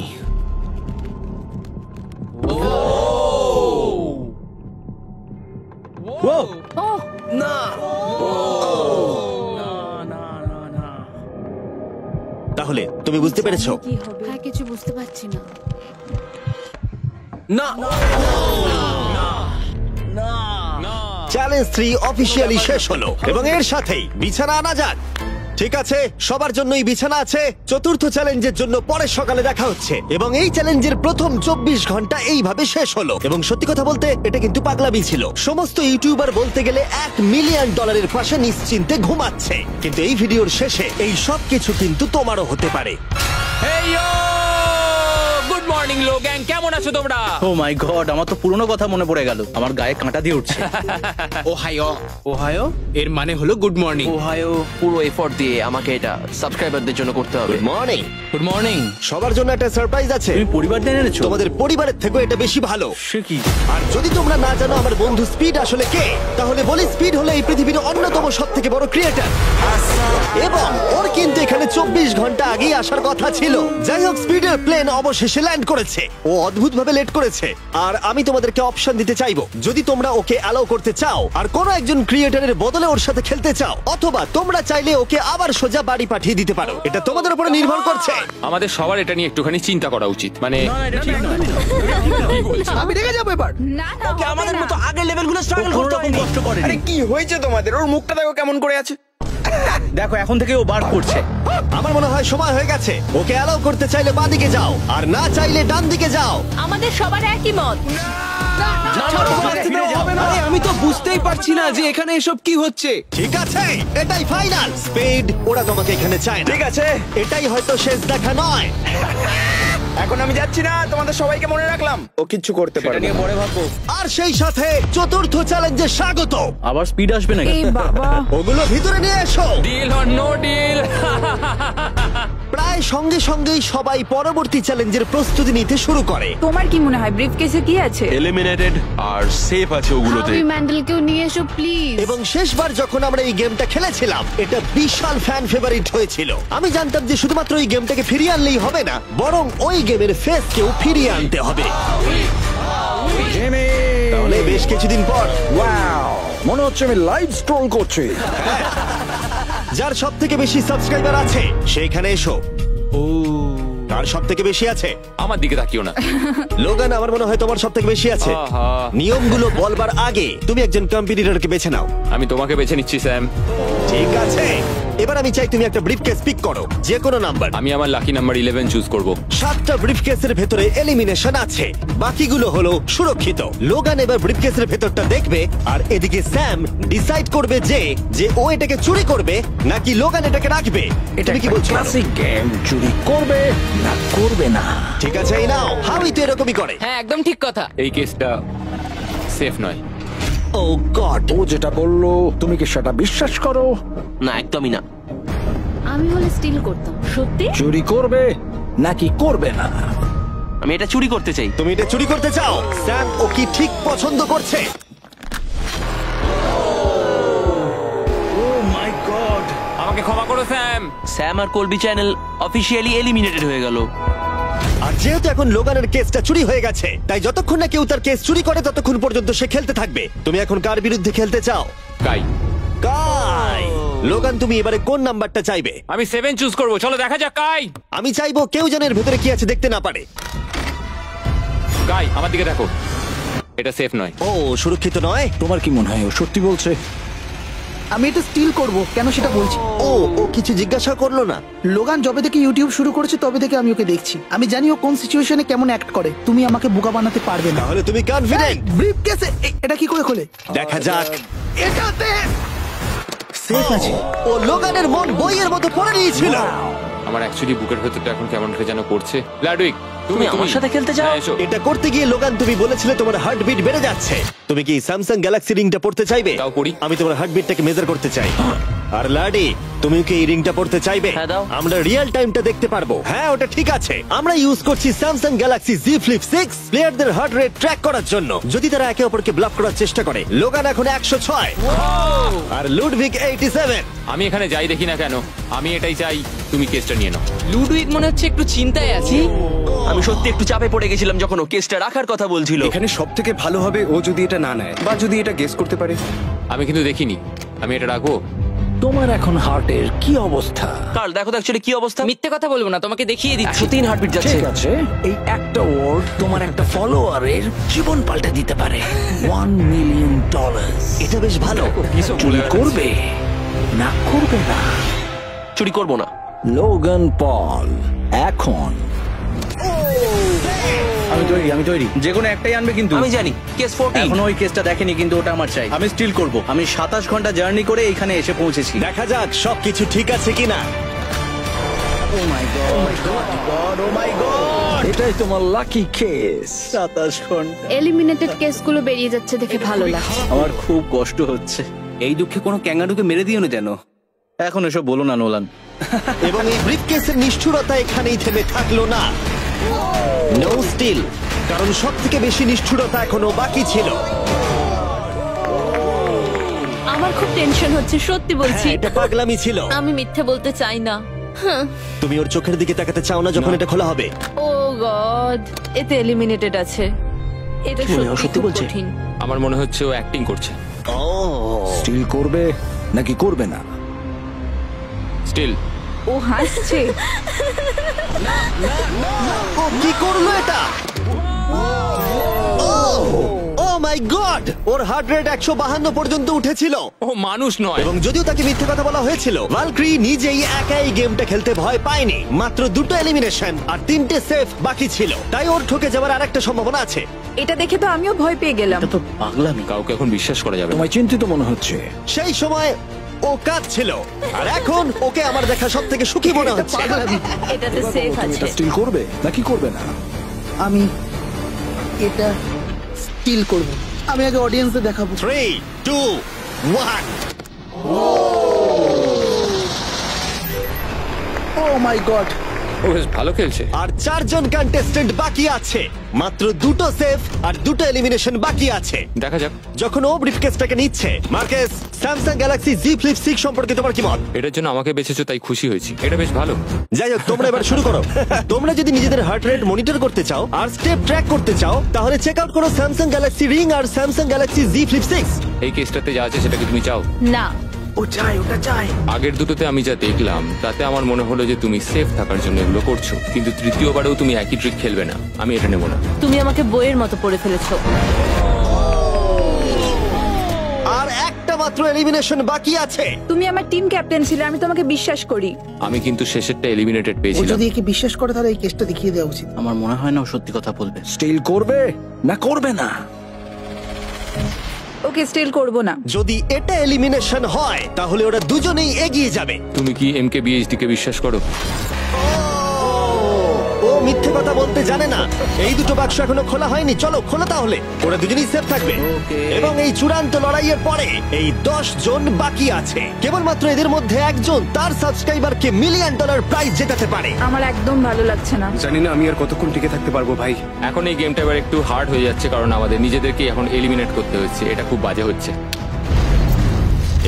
তাহলে তুমি বুঝতে পেরেছো? কি হবে? হ্যাঁ, কিছু বুঝতে পারছি না। চ্যালেঞ্জ 3 অফিসিয়ালি শেষ হলো এবং এর সাথেই বিছানা আনা যাক। ঠিক আছে, সবার জন্যই বিছানা আছে। চতুর্থ চ্যালেঞ্জের জন্য পরের সকালে দেখা হচ্ছে। এবং এই চ্যালেঞ্জের প্রথম 24 ঘন্টা এইভাবে শেষ হলো। এবং সত্যি কথা বলতে এটা কিন্তু পাগলামি ছিল। সমস্ত ইউটিউবার বলতে গেলে $1 মিলিয়ন পাশে নিশ্চিন্তে ঘুমাচ্ছে। কিন্তু এই ভিডিওর শেষে এই সব কিছু কিন্তু তোমারও হতে পারে। গুড মর্নিং লোগ্যাং, কেমন আছো তোমরা? ও মাই গড, আমার তো পুরনো কথা মনে পড়ে গেল। আমার গায়ে কাঁটা দিয়ে উঠছে। ওহাইও এর মানে হলো গুড মর্নিং। ওহাইও পুরো এফোর্ট দিয়ে আমাকে এটা সাবস্ক্রাইবারদের জন্য করতে হবে। Good morning. Good morning. সবার জন্য একটা সারপ্রাইজ আছে। তুমি পরিবার নিয়ে এনেছো? তোমাদের পরিবারের থেকেও এটা বেশি ভালো। সে কি? আর যদি তোমরা না জানো আমার বন্ধু স্পিড আসলে কে, তাহলে বলি স্পিড হলো এই পৃথিবীর অন্যতম সবথেকে বড় ক্রিয়েটর। এবং ওর কিন্তু এখানে 24 ঘন্টা আগেই আসার কথা ছিল। যাই হোক, স্পিডের প্লেন অবশেষে ল্যান্ড করেছে। ও অদ্ভুতভাবে লেট করেছে। আর আমি তোমাদেরকে অপশন দিতে চাইবো, যদি তোমরা ওকে অ্যালাউ করতে চাও আর কোনো একজন ক্রিয়েটরের বদলে ওর সাথে খেলতে চাও, অথবা তোমরা চাইলে ওকে আবার সোজা বাড়ি পাঠিয়ে দিতে পারো। এটা তোমাদের উপরে নির্ভর করছে। আমাদের সবার এটা নিয়ে একটুখানি চিন্তা করা উচিত। মানে আমি রেগে যাবো এবার। না না, হবে আমাদের না। মতো আগের লেভেলগুলো স্ট্রাগল করতে কোনোরকম হয়নি। কষ্ট করেনি। আরে কি হয়েছে তোমাদের? ওর মুখটা দেখো কেমন করে আছে। দেখো এখন থেকে ও বার করছে। আমার মনে হয় সময় হয়ে গেছে। ওকে অ্যালাউ করতে চাইলে বাঁদিকে যাও, আর না চাইলে ডান দিকে যাও। আমাদের সবার একই মত। আরে আমি তো বুঝতেই পারছি না যে এখানে এসব কি হচ্ছে। ঠিক আছে, এটাই ফাইনাল। স্পিড, ওরা তোমাকে এখানে চায় না। ঠিক আছে, এটাই হয়তো শেষ দেখা নয়। এখন আমি যাচ্ছি না, তোমাদের সবাইকে মনে রাখলাম। ও কিচ্ছু করতে পারে এটা নিয়ে পরে ভাববো। আর সেই সাথে চতুর্থ চ্যালেঞ্জে স্বাগত। আবার স্পিড আসবে নাকি? এই বাবা, ওগুলো ভিতরে নিয়ে এসো। Deal or no deal. প্রায় সঙ্গে সঙ্গেই সবাই পরবর্তী চ্যালেঞ্জের প্রস্তুতি নিতে শুরু করে। তোমার কি মনে হয় ব্রিফ কেসে কি আছে? এলিমিনেটেড আর সেফ আছে ওগুলোতে। হাবি ম্যান্ডেলকেও নিয়ে এসো প্লিজ। এবং শেষবার যখন আমরা এই গেমটা খেলেছিলাম, এটা বিশাল ফ্যান ফেভারিট হয়েছিল। আমি জানতাম যে শুধুমাত্র এই গেমটাকে ফিরিয়ে আনলেই হবে না, বরং ওই গেমের ফেসকেও ফিরিয়ে আনতে হবে। তাহলে বেশ কিছুদিন পর ওয়াও, মনে হচ্ছে আমি লাইভ স্ক্রল করছি। যার সব থেকে বেশি সাবস্ক্রাইবার আছে সেইখানে এসো। কার সব থেকে বেশি আছে? আমার দিকে তাকিও না। লোগান, আমার মনে হয় তোমার সব থেকে বেশি আছে। আহা। নিয়মগুলো বলবার আগে তুমি একজন কম্পিটিটরকে বেছে নাও। আমি তোমাকে বেছে নিচ্ছি স্যাম। ঠিক আছে, এবার আমি চাই তুমি একটা ব্রিফকেস পিক করো, যে কোনো নাম্বার। আমি আমার লাকি নাম্বার 11 চুজ করব। 7টা ব্রিফকেসের ভেতরে এলিমিনেশন আছে, বাকিগুলো হলো সুরক্ষিত। লোগান এবার ব্রিফকেসের ভেতরটা দেখবে, আর এদিকে স্যাম ডিসাইড করবে যে ও এটাকে চুরি করবে নাকি লোগান এটাকে রাখবে। তুমি কি বলছো? গেম, চুরি করবে না করবে না। ঠিক আছে, এই নাও। হাউই তো এরকমই করে। হ্যাঁ একদম ঠিক কথা। এই কেসটা সেফ নয়। ও গড, ও যেটা বললো তুমি কি সেটা বিশ্বাস করো? না, একদমই না। আমি হলে স্টিল করতাম। সত্যি? চুরি করবে নাকি করবে না? আমি এটা চুরি করতে চাই। তুমি এটা চুরি করতে চাও? স্যাম ও কি ঠিক পছন্দ করছে? ও মাই গড। আমাকে ক্ষমা করো স্যাম। স্যাম আর কলবি চ্যানেল অফিসিয়ালি এলিমিনেটেড হয়ে গেল। আর যেহেতু এখন লোগানের কেসটা চুরি হয়ে গেছে, তাই যতক্ষণ না কেউ তার কেস চুরি করে ততক্ষণ পর্যন্ত সে খেলতে থাকবে। তুমি এখন কার বিরুদ্ধে খেলতে চাও? কাই। কাই। লোগান, তুমি এবারে কোন নাম্বারটা চাইবে? আমি 7 চুজ করব, চলো দেখা যাক। কাই। আমি চাইবো কেউ যেন এর ভেতরে কি আছে দেখতে না পারে। কাই, আমার দিকে দেখো, এটা সেফ নয়। ও, সুরক্ষিত নয়? তোমার কি মনে হয় ও সত্যি বলছে? আমি এটা স্টিল করব, কেন সেটা বলছি। ও কিছু জিজ্ঞাসা করলো না? লোগান যবে থেকে ইউটিউব শুরু করেছে তবে থেকে আমি ওকে দেখছি। আমি জানি ও কোন সিচুয়েশনে কেমন অ্যাক্ট করে। তুমি আমাকে বোকা বানাতে পারবে না। তাহলে তুমি কনফিডেন্ট? ব্রিফকেসে এটা কি করে খোলে? দেখা যাক। এটাতে সেফ আছে। ও লোগানের মন বইয়ের মতো পড়ে নিয়েছিল। আমার অ্যাকচুয়ালি বুকের ভেতরটা এখন কেমন করে যেন করছে। লাডুইক, তুমি আমার সাথে খেলতে চাও? হ্যাঁ, এসো। এটা করতে গিয়ে লোগান তুমি বলেছিলে তোমার হার্টবিট বেড়ে যাচ্ছে। তুমি কি স্যামসাং গ্যালাক্সি রিংটা পড়তে চাইবে? দাও পড়ি। আমি তোমার হার্টবিটটাকে মেজার করতে চাই। আর লাডি, তুমি কি এই রিংটা পড়তে চাইবে? হ্যাঁ, দাও। আমরা রিয়েল টাইমটা দেখতে পারবো। হ্যাঁ, ওটা ঠিক আছে। আমরা ইউজ করছি স্যামসাং গ্যালাক্সি Z Flip 6 প্লেয়ারদের হার্ট রেট ট্র্যাক করার জন্য, যদি তারা একে অপরকে ব্লক করার চেষ্টা করে। লোগান এখন 106 আর লুডভিক 87। আমি এখানে যাই দেখি না কেন, আমি এটাই চাই, তুমি কেসটা নিয়ে নাও। লুডুইক মনে হচ্ছে একটু চিন্তায় আছে। আমি সত্যি একটু চাপে পড়ে গেছিলাম যখন ও কেসটা রাখার কথা বলছিল। এখানে সব থেকে ভালো হবে ও যদি এটা না নেয় বা যদি এটা গেস করতে পারে। আমি কিন্তু দেখিনি, আমি এটা রাখবো। তোমার এখন হার্টের কি অবস্থা? কাল দেখো তো অ্যাকচুয়ালি কি অবস্থা। মিথ্যে কথা বলবো না, তোমাকে দেখিয়ে দিচ্ছি। 103 হার্টবিট যাচ্ছে। ঠিক আছে, এই একটা ওয়ার্ড তোমার একটা ফলোয়ারের জীবন পাল্টে দিতে পারে। $1 মিলিয়ন। এটা বেশ ভালো। চুরি করবে না করবে না? চুরি করবো না। লোগান পল এখন। আমি তৈরি যে কোনো একটাই আনবে কিন্তু। আমি জানি কেস 40। এখনো ওই কেসটা দেখেনি কিন্তু ওটা আমার চাই। আমি স্টিল করব। আমি 27 ঘন্টা জার্নি করে এখানে এসে পৌঁছেছি। দেখা যাক সবকিছু ঠিক আছে কিনা। ও মাই গড, এটাই তোমার লাকি কেস। 27 ঘন্টা। এলিমিনেটেড কেসগুলো বেরিয়ে যাচ্ছে দেখে ভালো লাগছে। আমার খুব কষ্ট হচ্ছে। এই দুঃখে কোনো ক্যাঙ্গারুকে মেরে দিও না যেন। এখন এসব বলো না নোলান। এবং এই ব্রিফকেসের নিষ্ঠুরতা এখানেই থেমে থাকলো না। নো স্টিল, কারণ সব থেকে বেশি নিষ্ঠুরতা এখনো বাকি ছিল। আমার খুব টেনশন হচ্ছে, সত্যি বলছি। হ্যাঁ, এটা পাগলামি ছিল। আমি মিথ্যে বলতে চাই না। তুমি ওর চোখের দিকে তাকাতে চাও না যখন এটা খোলা হবে? ও গড, এতে এলিমিনেটেড আছে। এটা সত্যি বলছে? কঠিন। আমার মনে হচ্ছে ও অ্যাক্টিং করছে। ও, স্টিল করবে নাকি করবে না? স্টিল। ও হাসছে। ও কি করলো এটা? ও my god, or heart rate 152 পর্যন্ত উঠেছিল। ও মানুষ নয়। এবং যদিও তাকে মিথ্যে কথা বলা হয়েছিল, ভালক্রি নিজেই একাই গেমটা খেলতে ভয় পায়নি। মাত্র 2টো এলিমিনেশন আর 3টে সেফ বাকি ছিল, তাই ওর ঠকে যাওয়ার আরেকটা সম্ভাবনা আছে। এটা দেখে তো আমিও ভয় পেয়ে গেলাম। এটা তো পাগলামি। কাউকে এখন বিশ্বাস করা যাবে না। তোমায় চিন্তিত মনে হচ্ছে। সেই সময় ও কাঁদছিল, আর এখন ওকে আমার দেখা সব থেকে সুখী মনে হচ্ছে। এটাতে সেফ তুমি আছে। এটা স্টিল করবে নাকি করবে না? আমি এটা স্টিল করব। আমি আগে অডিয়েন্সে দেখাবো। 3, 2, 1। ও মাই গড, ও বেশ ভালো খেলছে। আর 4 জন কন্টেস্টেন্ট বাকি আছে। মাত্র 2টো সেফ আর 2টো এলিমিনেশন বাকি আছে। দেখা যাক। যখন ও ব্রিফকেসটাকে নিচ্ছে, Marquez, Samsung Galaxy Z Flip 6 সম্পর্কে তোমার কি মত? এটার জন্য আমাকে বেঁচেছো তাই খুশি হয়েছি, এটা বেশ ভালো। যাই হোক, তোমরা এবার শুরু করো। তোমরা যদি নিজেদের হার্ট রেট মনিটর করতে চাও আর স্টেপ ট্র্যাক করতে চাও, তাহলে চেক আউট করো স্যামসাং গ্যালাক্সি রিং আর স্যামসাং গ্যালাক্সি Z Flip 6। এই কেসটাতে যা আছে সেটাকে তুমি চাও? না, ও চাই, ওটা চাই। আগের দুটোতে আমি যা দেখলাম তাতে আমার মনে হলো যে তুমি সেফ থাকার জন্য এগুলো করছো, কিন্তু তৃতীয়বারেও তুমি একই ট্রিক খেলবে না। আমি এটা নেব না। তুমি আমাকে বইয়ের মতো পড়ে ফেলেছো। আর একটা মাত্র এলিমিনেশন বাকি আছে। তুমি আমার টিম ক্যাপ্টেন ছিলে, আমি তোমাকে বিশ্বাস করি। আমি কিন্তু শেষেরটা এলিমিনেটেড ও পেয়েছিলাম। যদি একে বিশ্বাস করে তাহলে এই কেসটা দেখিয়ে দেওয়া উচিত। আমার মনে হয় না ও সত্যি কথা বলবে। স্টিল করবে না করবে না? ওকে স্টিল করব না। যদি এটা এলিমিনেশন হয় তাহলে ওরা দুজনেই এগিয়ে যাবে। তুমি কি MKBHD কে বিশ্বাস করো? ও মিথ্যে কথা বলতে জানে না। এই দুটো বাক্স এখনো খোলা হয়নি, চলো খোলো তাহলে। ওরা দুজনেই সেফ থাকবে। এবং এই চূড়ান্ত লড়াইয়ের পরে এই 10 জন বাকি আছে। কেবলমাত্র এদের মধ্যে একজন তার সাবস্ক্রাইবারকে $1 মিলিয়ন প্রাইজ জেতাতে পারে। আমার একদম ভালো লাগছে না। জানি না আমি আর কতক্ষণ টিকে থাকতে পারবো ভাই। এখন এই গেমটা এবার একটু হার্ড হয়ে যাচ্ছে, কারণ আমাদের নিজেদেরকে এখন এলিমিনেট করতে হচ্ছে। এটা খুব বাজে হচ্ছে।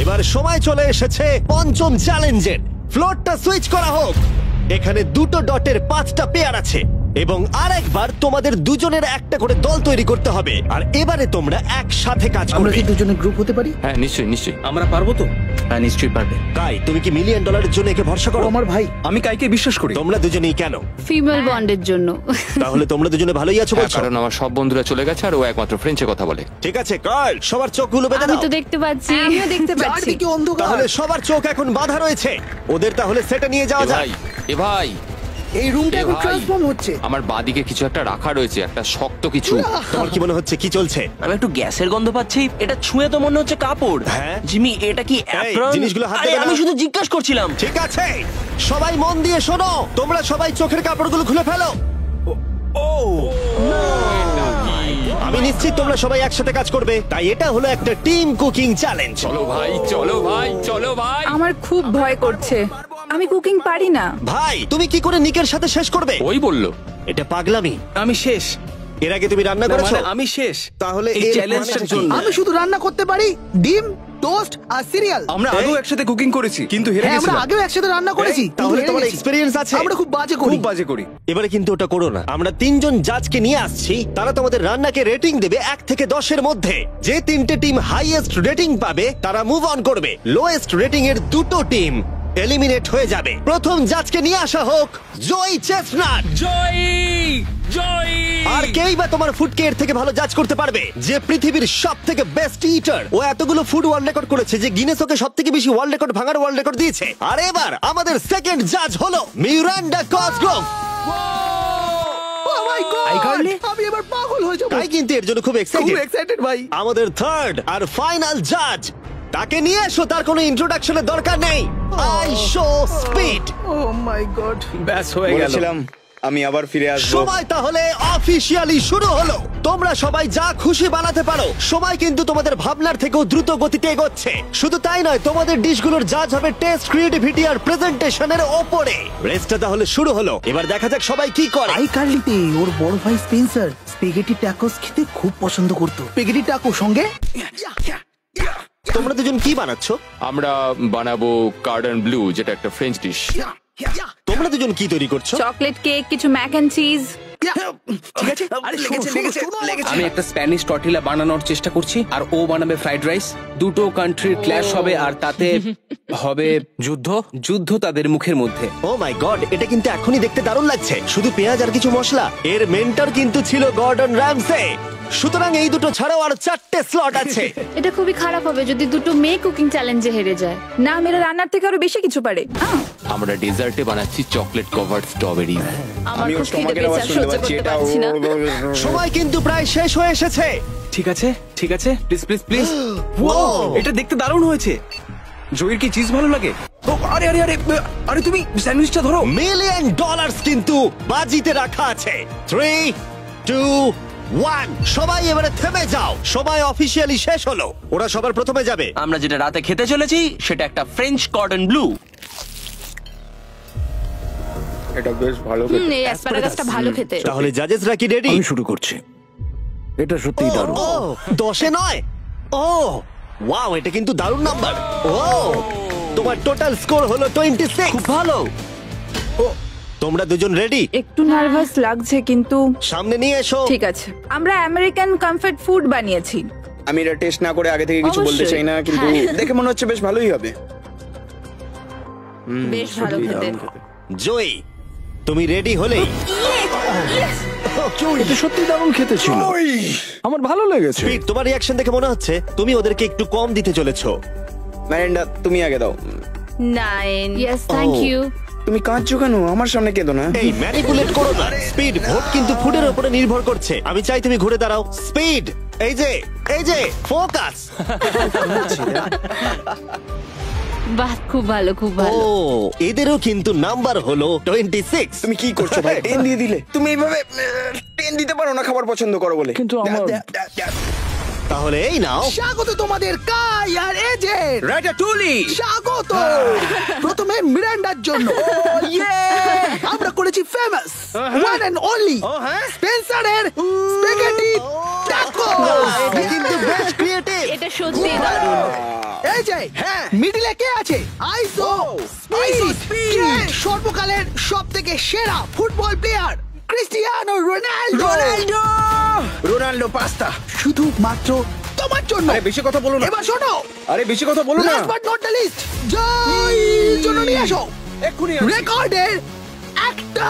এবার সময় চলে এসেছে পঞ্চম চ্যালেঞ্জের। ফ্লোরটা সুইচ করা হোক। এখানে 2টো ডটের 5টা পেয়ার আছে। এবং আরেকবার তোমাদের দুজনের একটা করে দল তৈরি করতে হবে, আর এবারে তোমরা একসাথে কাজ আমরা করবে। কি দুজনে গ্রুপ হতে পারি? হ্যাঁ নিশ্চয়ই নিশ্চয়ই। আমরা পারবো তো? হ্যাঁ নিশ্চয়ই পারবে। কাই, তুমি কি $1 মিলিয়ন জন্য একে ভরসা ও করো? আমার ভাই। আমি কাইকে বিশ্বাস করি। তোমরা দুজনেই কেন? ফিমেল বন্ডের জন্য। তাহলে তোমরা দুজনে ভালোই আছো হ্যাঁ, বলছো? কারণ আমার সব বন্ধুরা চলে গেছে আর ও একমাত্র ফ্রেঞ্চে কথা বলে। ঠিক আছে কার্ল, সবার চোখগুলো বেঁধে আমি দাও। তো দেখতে পাচ্ছি। আমিও দেখতে পাচ্ছি। চারদিকে অন্ধকার। তাহলে সবার চোখ এখন বাঁধা রয়েছে। ওদের তাহলে সেটা নিয়ে যাওয়া এ যাক। ভাই, এ ভাই, এই রুমটা এ এখন ভাই। ট্রান্সফর্ম হচ্ছে। আমার বাঁদিকে কিছু একটা রাখা রয়েছে, একটা শক্ত কিছু। তোমার কি মনে হচ্ছে কি চলছে? আমি একটু গ্যাসের গন্ধ পাচ্ছি। এটা ছুঁয়ে তো মনে হচ্ছে কাপড়। হ্যাঁ। জিমি, এটা কি অ্যাপ্রন? জিনিসগুলো হাত আরে, দেবে না। আমি শুধু জিজ্ঞাসা করছিলাম। ঠিক আছে, সবাই মন দিয়ে শোনো। তোমরা সবাই চোখের কাপড়গুলো খুলে ফেলো। আমি নিশ্চিত তোমরা সবাই একসাথে কাজ করবে, তাই এটা হলো একটা টিম কুকিং চ্যালেঞ্জ। চলো ভাই, চলো ভাই, চলো ভাই। আমার খুব ভয় করছে, আমি কুকিং পারি না। ভাই, তুমি কি করে নিকের সাথে শেষ করবে? ওই বললো। এটা পাগলামি। আমি শেষ। এর আগে তুমি রান্না করেছো? মানে আমি শেষ। তাহলে এই এর চ্যালেঞ্জটার মানেটা কি? জন্য। আমি শুধু রান্না করতে পারি ডিম, টোস্ট আর সিরিয়াল। আমরা আগেও একসাথে কুকিং করেছি কিন্তু হেরে হ্যাঁ, আমরা গেছিলাম। আগেও একসাথে রান্না করেছি। এই, তাহলে কিন্তু তোমার হেরে গেছি। এক্সপেরিয়েন্স আছে? আমরা খুব বাজে করি। খুব বাজে করি। এবারে কিন্তু ওটা করো না। আমরা 3 জন জাজকে নিয়ে আসছি, তারা তোমাদের রান্নাকে রেটিং দেবে 1 থেকে 10-এর মধ্যে। যে 3টে টিম হাইয়েস্ট রেটিং পাবে তারা মুভ অন করবে। লোয়েস্ট রেটিং এর 2টো টিম এলিমিনেট হয়ে যাবে। প্রথম জাজকে নিয়ে আসা হোক জয় চেস্টনাট। জয়, জয়। আর কেই বা তোমার ফুডকে এর থেকে ভালো জাজ করতে পারবে, যে পৃথিবীর সব থেকে বেস্ট ইটার। ও এতগুলো ফুড ওয়ার্ল্ড রেকর্ড করেছে যে গিনেস ওকে সব থেকে বেশি ওয়ার্ল্ড রেকর্ড ভাঙার ওয়ার্ল্ড রেকর্ড দিয়েছে। আর এবার আমাদের সেকেন্ড জাজ হলো Miranda Cosgrove. Oh my God! আমি এবার পাগল হয়ে যাবো। তাই কিন্তু এর জন্য খুব খুব এক্সাইটেড। এক্সাইটেড ভাই। আমাদের থার্ড আর ফাইনাল জাজ, তাকে নিয়ে এসো। তার কোনো ইন্ট্রোডাকশনের দরকার নেই। I show speed. Oh my God! ব্যাস হয়ে গেল। আমি আবার ফিরে আসবো। সময় তাহলে অফিসিয়ালি শুরু হলো। তোমরা সবাই যা খুশি বানাতে পারো। সময় কিন্তু তোমাদের ভাবনার থেকেও দ্রুত গতিতে এগোচ্ছে। শুধু তাই নয়, তোমাদের ডিশগুলোর জাজ হবে টেস্ট, ক্রিয়েটিভিটি আর প্রেজেন্টেশনের ওপরে। রেসটা তাহলে শুরু হলো। এবার দেখা যাক সবাই কি করে। আই কার্লিতে ওর বড় ভাই স্পেন্সার স্পেগেটি ট্যাকোস খেতে খুব পছন্দ করতো। স্পেগেটি ট্যাকো সঙ্গে তোমরা দুজন কি বানাচ্ছো? আমরা বানাবো কার্ডন ব্লু, যেটা একটা ফ্রেঞ্চ ডিশ। তোমরা দুজন কি তৈরি করছো? চকলেট কেক, কিছু ম্যাক এন্ড চিজ। ঠিক আছে। আরে লেগেছে। আমি একটা স্প্যানিশ টর্টিলা বানানোর চেষ্টা করছি আর ও বানাবে ফ্রাইড রাইস। দুটো কান্ট্রির ক্ল্যাশ হবে আর তাতে হবে যুদ্ধ তাদের মুখের মধ্যে। ও মাই গড, এটা কিন্তু এখনই দেখতে দারুণ লাগছে। শুধু পেঁয়াজ আর কিছু মশলা। এর মেন্টর কিন্তু ছিল গর্ডন র্যামসে। সুতরাং এই দুটো ছাড়াও আর 4টে স্লট আছে। এটা খুবই খারাপ হবে যদি দুটো মেয়ে কুকিং চ্যালেঞ্জে হেরে যায়। না, মেয়েরা রান্নার থেকে আরো বেশি কিছু পারে। আমরা ডেজার্টে বানাচ্ছি চকলেট কভার্ড স্ট্রবেরি। আমার খুব খিদে পেয়েছে, আর সহ্য করতে পারছি না। সময় কিন্তু প্রায় শেষ হয়ে এসেছে। ঠিক আছে, ঠিক আছে, প্লিজ প্লিজ প্লিজ। এটা দেখতে দারুণ হয়েছে। জয়ের কি চিজ ভালো লাগে? ও, আরে আরে আরে আরে তুমি স্যান্ডউইচটা ধরো। $1 মিলিয়ন কিন্তু বাজিতে রাখা আছে। 3, 2, 1, সবাই এবারে থেমে যাও। সময় অফিসিয়ালি শেষ হলো। ওরা সবার প্রথমে যাবে। আমরা যেটা রাতে খেতে চলেছি সেটা একটা ফ্রেঞ্চ কর্ডন ব্লু। এটা বেশ ভালো। এই অ্যাসপারাগাসটা ভালো খেতে। তাহলে জাজেসরা কি রেডি? শুরু করছি। এটা সত্যিই দারুণ। 10-এ নয়। ও ওয়াও, এটা কিন্তু দারুণ নাম্বার। ও, তোমার টোটাল স্কোর হলো 26। খুব ভালো। তোমরা দুজন রেডি? একটু নার্ভাস লাগছে, কিন্তু সামনে নিয়ে এসো। ঠিক আছে। আমরা আমেরিকান কমফর্ট ফুড বানিয়েছি। আমি এটা টেস্ট না করে আগে থেকে কিছু বলতে অবশ্যই। চাই না, কিন্তু হ্যাঁ। দেখে মনে হচ্ছে বেশ ভালোই হবে। বেশ ভালো খেতে। জয়ী, তুমি রেডি হলেই। এটা সত্যি দারুণ খেতে ছিল। আমার ভালো লেগেছে। স্পিড, তোমার রিঅ্যাকশন দেখে মনে হচ্ছে তুমি ওদেরকে একটু কম দিতে চলেছো। ম্যারেন্ডা, তুমি আগে দাও। 9। Yes, thank you. তুমি কাঁদছো কেন? আমার সামনে কেঁদো না। এই ম্যানিপুলেট করো না। স্পিড, ভোট কিন্তু ফুডের উপরে নির্ভর করছে। আমি চাই তুমি ঘুরে দাঁড়াও। স্পিড, এই যে ফোকাস। বাহ, খুব ভালো, খুব ভালো। ও, এদেরও কিন্তু নাম্বার হলো 26। তুমি কি করছো ভাই? 10 দিয়ে দিলে। তুমি এইভাবে 10 দিতে পারো না খাবার পছন্দ করো বলে। কিন্তু আমার তাহলে এই নাও। স্বাগত তোমাদের কাই আর এজে। রাটাটুলি। স্বাগত। প্রথমে মিরান্ডার জন্য আমরা করেছি ফেমাস ওয়ান এন্ড অনলি স্পেন্সারের স্পেগেটি ট্যাকোস। এটা কিন্তু বেস্ট ক্রিয়েটিভ। এটা সত্যি দারুণ। এই যে মিডিলে কে আছে? আইসো স্পিড, সর্বকালের সবথেকে সেরা football player. Cristiano Ronaldo. Ronaldo pasta. শুধুমাত্র তোমার জন্য। আরে বেশি কথা বলো না। এবার শোনো, আরে বেশি কথা বলো না। Last but not the least, জয়ের জন্য নিয়ে আসো এক্ষুনি রেকর্ডের একটা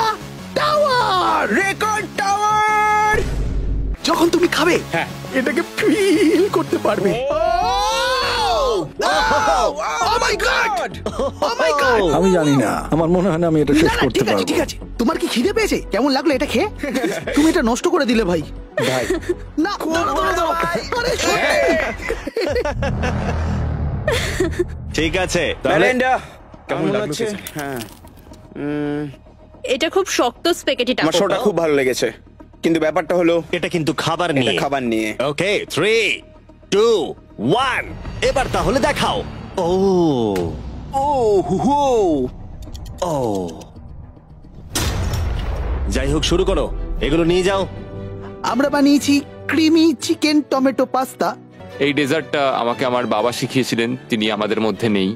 টাওয়ার। Record tower. যখন তুমি খাবে হ্যাঁ। এটাকে ফিল করতে পারবে। Oh my God! Oh my God! আমি জানি না, আমার মনে হয় না আমি এটা শেষ করতে ঠিক আছে, পারবো। ঠিক আছে। তোমার কি খিদে পেয়েছে? কেমন লাগলো এটা খেয়ে? তুমি এটা নষ্ট করে দিলে ভাই। ভাই না, দাঁড়াও। আরে সত্যি। ঠিক আছে তাহলে ম্যালেন্ডা কেমন কেমন লাগলো লাগছে? খেতে? হ্যাঁ, এটা খুব শক্ত স্পেগেটি আমার শোটা খুব ভালো লেগেছে, কিন্তু ব্যাপারটা হলো এটা কিন্তু খাবার এটা নিয়ে। খাবার নিয়ে। ওকে 3 2 1 এবার তাহলে দেখাও। ও ও হো ও যাই হোক, শুরু করো, এগুলো নিয়ে যাও। আমরা বানিয়েছি ক্রিমি চিকেন টমেটো পাস্তা। এই ডেজার্টটা আমাকে আমার বাবা শিখিয়েছিলেন, তিনি আমাদের মধ্যে নেই,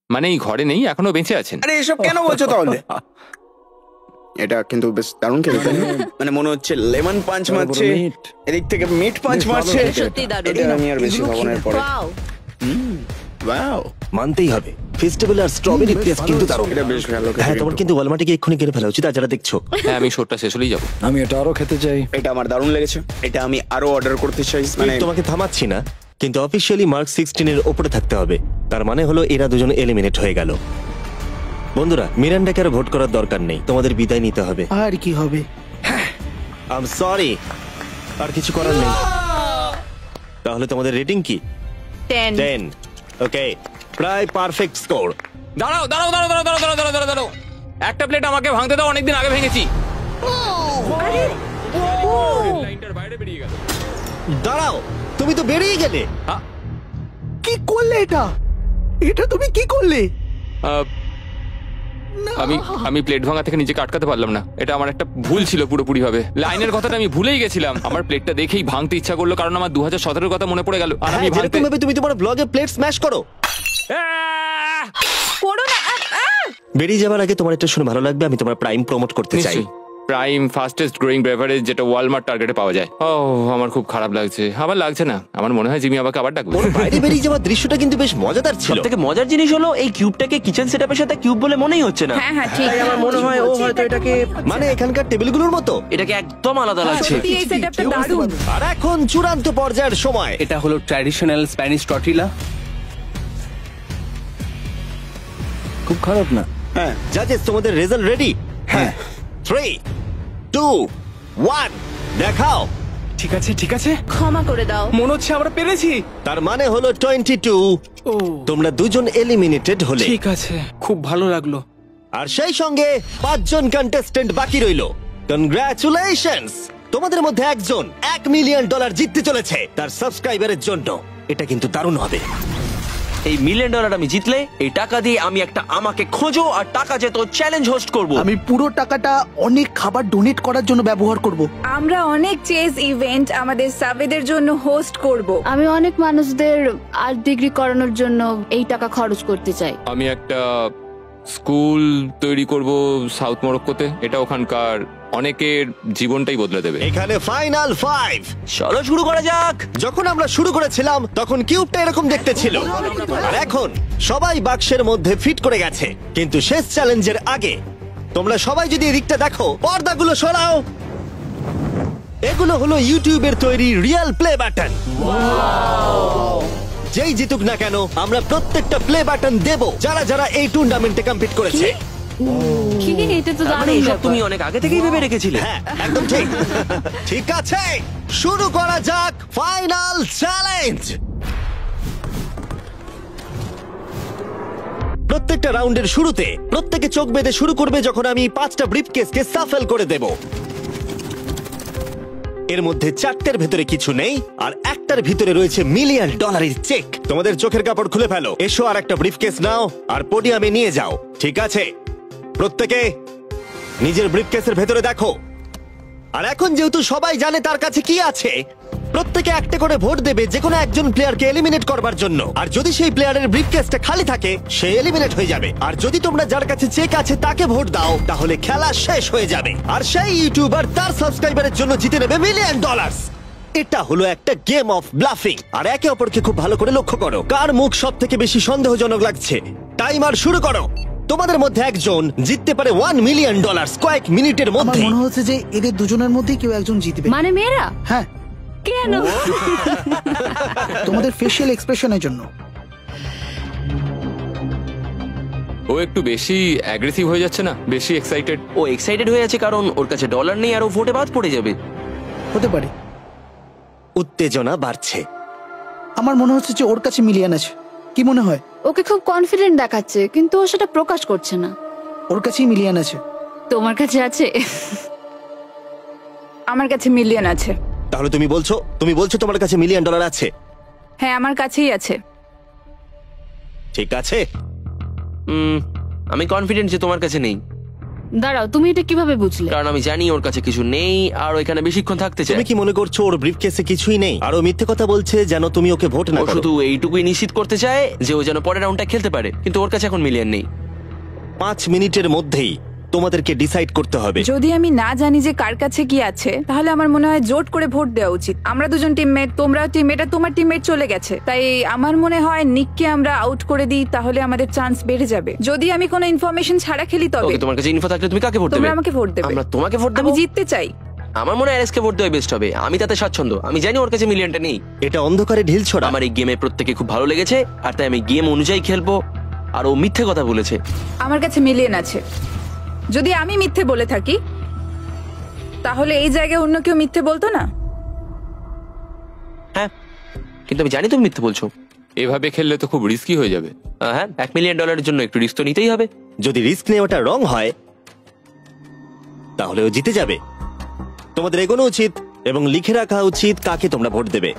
মানে এই ঘরে নেই, এখনো বেঁচে আছেন। আরে এসব কেন বলছো তাহলে? এটা কিন্তু বেশ দারুণ খেতে, তাই না? মানে মনে হচ্ছে লেমন পাঞ্চ মারছে, এদিক থেকে মিট পাঞ্চ মারছে। সত্যি দারুণ। এটা আমি আর বেশি খাবো না এরপরে। ওয়াও, ওয়াও, মানতেই হবে, ফেস্টিভ্যাল আর স্ট্রবেরি টেস্ট কিন্তু দারুণ। এটা বেশ ভালো খেতে। হ্যাঁ, তোমার কিন্তু ওয়ালমার্টে গিয়ে এক্ষুনি কিনে ফেলা উচিত। আর যারা দেখছো, হ্যাঁ, আমি শোটা শেষ হলেই যাবো। আমি এটা আরো খেতে চাই। এটা আমার দারুণ লেগেছে, এটা আমি আরো অর্ডার করতে চাই। মানে তোমাকে থামাচ্ছি না, কিন্তু অফিসিয়ালি মার্ক 16 এর উপরে থাকতে হবে। তার মানে হলো এরা দুজন এলিমিনেট হয়ে গেল। বন্ধুরা, মিরান্ডাকে আর ভোট করার দরকার নেই, তোমাদের বিদায় নিতে হবে। আর কি হবে? আই এম সরি, আর কিছু করার নেই। তাহলে তোমাদের রেটিং কি? 10। 10। ওকে, প্রায় পারফেক্ট স্কোর। দাঁড়াও দাঁড়াও দাঁড়াও দাঁড়াও দাঁড়াও দাঁড়াও দাঁড়াও দাঁড়াও, একটা প্লেট আমাকে ভাঙতে দাও, অনেকদিন আগে ভেঙেছি। লাইনটার বাইরে বেরিয়ে গেল। দাঁড়াও, তুমি তো বেরিয়ে গেলে। কি করলে এটা? এটা তুমি কি করলে? আমি প্লেট ভাঙা থেকে নিজেকে আটকাতে পারলাম না, এটা আমার একটা ভুল ছিল পুরোপুরি ভাবে। লাইনের কথাটা আমি ভুলেই গেছিলাম, আমার প্লেটটা দেখেই ভাঙতে ইচ্ছা করলো, কারণ আমার 2017 কথা মনে পড়ে গেল। আর আমি হ্যাঁ, যেরকম ভাবে তুমি তোমার ব্লগে প্লেট স্ম্যাশ করো। করো না। বেরিয়ে যাবার আগে তোমার এটা শুনে ভালো লাগবে, আমি তোমার প্রাইম প্রমোট করতে চাই। প্রাইম ফাস্টেস্ট গ্রোয়িং বেভারেজ, যেটা ওয়ালমার্ট টার্গেটে পাওয়া যায়। ও, আমার খুব খারাপ লাগছে। আবার লাগছে না, আমার মনে হয় জিমি আমাকে আবার ডাকবে। ওর বাইরে বেরিয়ে যাওয়ার দৃশ্যটা কিন্তু বেশ মজাদার ছিল। সবথেকে মজার জিনিস হলো এই কিউবটাকে কিচেন সেটআপের সাথে কিউব বলে মনেই হচ্ছে না। হ্যাঁ হ্যাঁ, ঠিক। তাই আমার মনে হয় ও হয়তো এটাকে মানে এখানকার টেবিলগুলোর মতো। এটাকে একদম আলাদা লাগছে। সত্যি এই সেটআপটা দারুণ। আর এখন চূড়ান্ত পর্যায়ের সময়। এটা হলো ট্র্যাডিশনাল স্প্যানিশ টর্টিলা। খুব খারাপ না। হ্যাঁ, জাজেস, তোমাদের রেজাল্ট রেডি? হ্যাঁ। 3 2 1 দেখাও। ঠিক আছে, ঠিক আছে, ক্ষমা করে দাও। মনে হচ্ছে আমরা পেরেছি। তার মানে হলো 22। তোমরা দুজন এলিমিনেটেড হলে। ঠিক আছে, খুব ভালো লাগলো। আর সেই সঙ্গে 5 জন কন্টেস্টেন্ট বাকি রইলো। কনগ্রাচুলেশনস, তোমাদের মধ্যে একজন $1 মিলিয়ন জিততে চলেছে তার সাবস্ক্রাইবারের জন্য। এটা কিন্তু দারুণ হবে। এই $1 মিলিয়ন আমি জিতলে এই টাকা দিয়ে আমি একটা আমাকে খোঁজো আর টাকা যেত চ্যালেঞ্জ হোস্ট করব। আমি পুরো টাকাটা অনেক খাবার ডোনেট করার জন্য ব্যবহার করব। আমরা অনেক চেস ইভেন্ট আমাদের সাবেদের জন্য হোস্ট করব। আমি অনেক মানুষদের আর্ট ডিগ্রি করানোর জন্য এই টাকা খরচ করতে চাই। আমি একটা স্কুল তৈরি করব সাউথ মরক্কোতে, এটা ওখানকার অনেকের জীবনটাই বদলে দেবে। এখানে ফাইনাল 5। চলো শুরু করা যাক। যখন আমরা শুরু করেছিলাম তখন কিউবটা এরকম দেখতে ছিল, আর এখন সবাই বাক্সের মধ্যে ফিট করে গেছে। কিন্তু শেষ চ্যালেঞ্জের আগে তোমরা সবাই যদি এদিকটা দেখো, পর্দাগুলো সরাও। এগুলো হলো ইউটিউবের তৈরি রিয়েল প্লে বাটন। যেই জিতুক না কেন, আমরা প্রত্যেকটা প্লে বাটন দেব যারা যারা এই টুর্নামেন্টে কম্পিট করেছে। কি, এটা তো তার মানে দারুণ এসব ব্যাপার। তুমি অনেক আগে থেকেই ভেবে রেখেছিলে। হ্যাঁ, একদম ঠিক। ঠিক আছে, শুরু করা যাক ফাইনাল চ্যালেঞ্জ। প্রত্যেকটা রাউন্ডের শুরুতে প্রত্যেকে চোখ বেঁধে শুরু করবে যখন আমি 5টা ব্রিফকেসকে সাফল করে দেব। এর মধ্যে 4টের ভেতরে কিছু নেই, আর একটার ভিতরে রয়েছে $1 মিলিয়ন চেক। তোমাদের চোখের কাপড় খুলে ফেলো, এসো আর একটা ব্রিফকেস নাও আর পোডিয়ামে নিয়ে যাও। ঠিক আছে, প্রত্যেকে নিজের ব্রিফকেসের ভেতরে দেখো। আর এখন যেহেতু সবাই জানে তার কাছে কি আছে, প্রত্যেকে একটা করে ভোট দেবে যে কোনো একজন প্লেয়ারকে এলিমিনেট করবার জন্য। আর যদি সেই প্লেয়ারের ব্রিফকেসটা খালি থাকে সে এলিমিনেট হয়ে যাবে। আর যদি তোমরা যার কাছে চেক আছে তাকে ভোট দাও তাহলে খেলা শেষ হয়ে যাবে। আর সেই ইউটিউবার তার সাবস্ক্রাইবারের জন্য জিতে নেবে $1 মিলিয়ন। এটা হলো একটা গেম অফ ব্লাফিং। আর একে অপরকে খুব ভালো করে লক্ষ্য করো কার মুখ সব থেকে বেশি সন্দেহজনক লাগছে। টাইমার শুরু করো। তোমাদের মধ্যে একজন জিততে পারে $1 মিলিয়ন কয়েক মিনিটের আমার মধ্যে। মনে হচ্ছে যে এদের দুজনের মধ্যে কেউ একজন জিতবে। মানে মেয়েরা? হ্যাঁ, কেন? তোমাদের ফেশিয়াল এক্সপ্রেশনের জন্য। ও একটু বেশি অ্যাগ্রেসিভ হয়ে যাচ্ছে না, বেশি এক্সাইটেড। ও এক্সাইটেড হয়ে আছে কারণ ওর কাছে ডলার নেই আর ও ভোটে বাদ পড়ে যাবে। হতে পারে। উত্তেজনা বাড়ছে। আমার মনে হচ্ছে যে ওর কাছে মিলিয়ন আছে। কি মনে হয়? ওকে খুব কনফিডেন্ট দেখাচ্ছে কিন্তু ও সেটা প্রকাশ করছে না। ওর কাছেই মিলিয়ন আছে। তোমার কাছে আছে? আমার কাছে মিলিয়ন আছে। তাহলে তুমি বলছো তোমার কাছে $1 মিলিয়ন আছে? হ্যাঁ, আমার কাছেই আছে। ঠিক আছে। আমি কনফিডেন্ট যে তোমার কাছে নেই। দাঁড়াও, তুমি এটা কিভাবে বুঝলে? কারণ আমি জানি ওর কাছে কিছু নেই আর ও এখানে বেশিক্ষণ থাকতে চায়। তুমি কি মনে করছো ওর ব্রিফকেসে কিছুই নেই আর ও মিথ্যে কথা বলছে যেন তুমি ওকে ভোট না ও করো? শুধু এইটুকুই নিশ্চিত করতে চায় যে ও যেন পরের রাউন্ডটা খেলতে পারে, কিন্তু ওর কাছে এখন মিলিয়ন নেই। 5 মিনিটের মধ্যেই তোমাদেরকে ডিসাইড করতে হবে। যদি আমি না জানি যে কার কাছে কি আছে তাহলে আমার মনে হয় জোট করে ভোট দেওয়া উচিত। আমরা দুজন টিমমেট, তোমরাও টিমমেট, আর তোমার টিমমেট চলে গেছে, তাই আমার মনে হয় নিককে আমরা আউট করে দিই, তাহলে আমাদের চান্স বেড়ে যাবে। যদি আমি কোনো ইনফরমেশন ছাড়া খেলি তবে। ওকে, তোমার কাছে ইনফো থাকলে তুমি কাকে ভোট দেবে? তোমরা আমাকে ভোট দেবে। আমরা তোমাকে ভোট দেব? আমি জিততে চাই। আমার মনে হয় আরএসকে ভোট দেওয়া বেস্ট হবে। আমি তাতে স্বাচ্ছন্দ্য। আমি জানি ওর কাছে মিলিয়নটা নেই। এটা অন্ধকারে ঢিল ছোড়া। আমার এই গেমে প্রত্যেকে খুব ভালো লেগেছে আর তাই আমি গেম অনুযায়ী খেলবো। আর ও মিথ্যে কথা বলেছে। আমার কাছে মিলিয়ন আছে। যদি আমি মিথ্যে বলে থাকি তাহলে এই জায়গায় অন্য কেউ মিথ্যে বলতো না। হ্যাঁ, কিন্তু আমি জানি তুমি মিথ্যে বলছো। এভাবে খেললে তো খুব রিস্কি হয়ে যাবে। হ্যাঁ, $1 মিলিয়ন জন্য একটু রিস্ক তো নিতেই হবে। যদি রিস্ক নেওয়াটা রং হয় তাহলে ও জিতে যাবে। তোমাদের এগোনো উচিত এবং লিখে রাখা উচিত কাকে তোমরা ভোট দেবে।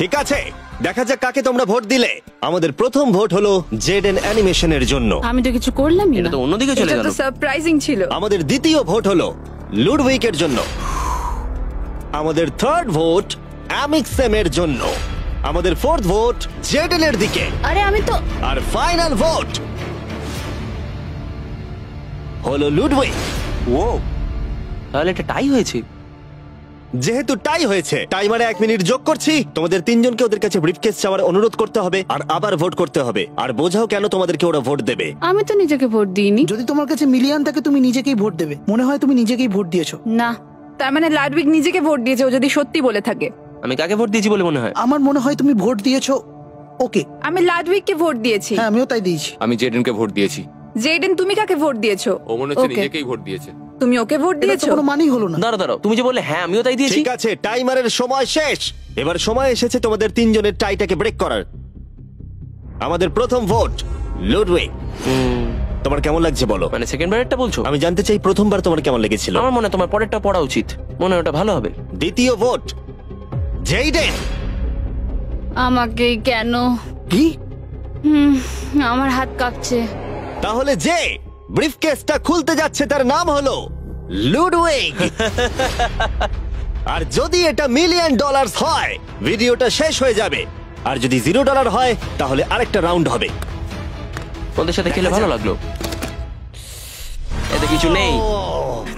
ঠিক আছে, দেখা যাক কাকে তোমরা ভোট দিলে। আমাদের প্রথম ভোট হলো জেডেন অ্যানিমেশনের জন্য। আমি তো কিছু করলামই না। এটা তো অন্যদিকে চলে এটা গেল। তো সারপ্রাইজিং ছিল। আমাদের দ্বিতীয় ভোট হলো লুডউইকের জন্য। আমাদের থার্ড ভোট অ্যামিক্সেমের জন্য। আমাদের ফোর্থ ভোট জেডেনের দিকে। আরে আমি তো। আর ফাইনাল ভোট হলো লুডউইক। ও, তাহলে এটা টাই হয়েছে। যেহেতু টাই হয়েছে, টাইমারে 1 মিনিট যোগ করছি। তোমাদের তিনজনকে ওদের কাছে ব্রিফকেস চাওয়ার অনুরোধ করতে হবে আর আবার ভোট করতে হবে। আর বোঝাও কেন তোমাদেরকে ওরা ভোট দেবে। আমি তো নিজেকে ভোট দিইনি। যদি তোমার কাছে মিলিয়ন থাকে তুমি নিজেকেই ভোট দেবে। মনে হয় তুমি নিজেকেই ভোট দিয়েছো। না, তার মানে লাডউইক নিজেকে ভোট দিয়েছে ও যদি সত্যি বলে থাকে। আমি কাকে ভোট দিয়েছি বলে মনে হয়? আমার মনে হয় তুমি ভোট দিয়েছো ওকে। আমি লাডউইককে ভোট দিয়েছি। হ্যাঁ, আমিও তাই দিয়েছি। আমি জেডেনকে ভোট দিয়েছি। জেডেন, তুমি কাকে ভোট দিয়েছো? ও মনে হচ্ছে ওকে। নিজেকেই ভোট দিয়েছে। তুমি ওকে ভোট এটা তো দিয়েছো? কোনো মানেই হলো না। দাঁড়াও, তুমি যে বললে হ্যাঁ আমিও তাই দিয়েছি। ঠিক আছে, টাইমারের সময় শেষ। এবার সময় এসেছে তোমাদের তিনজনের টাইটাকে ব্রেক করার। আমাদের প্রথম ভোট লুডউইক। তোমার কেমন লাগছে বলো? মানে সেকেন্ড বারেরটা বলছো? আমি জানতে চাই প্রথমবার তোমার কেমন লেগেছিল। আমার মনে হয় তোমার পরেরটা পড়া উচিত। মনে হয় ওটা ভালো হবে। দ্বিতীয় ভোট জেডেন। আমাকেই কেন? কি? আমার হাত কাঁপছে। তাহলে যে ব্রিফকেসটা খুলতে যাচ্ছে তার নাম হলো লুডউইক। আর যদি এটা $1 মিলিয়ন হয় ভিডিওটা শেষ হয়ে যাবে। আর যদি $0 হয় তাহলে আরেকটা রাউন্ড হবে। ওদের সাথে খেলে ভালো লাগলো। এতে কিছু নেই।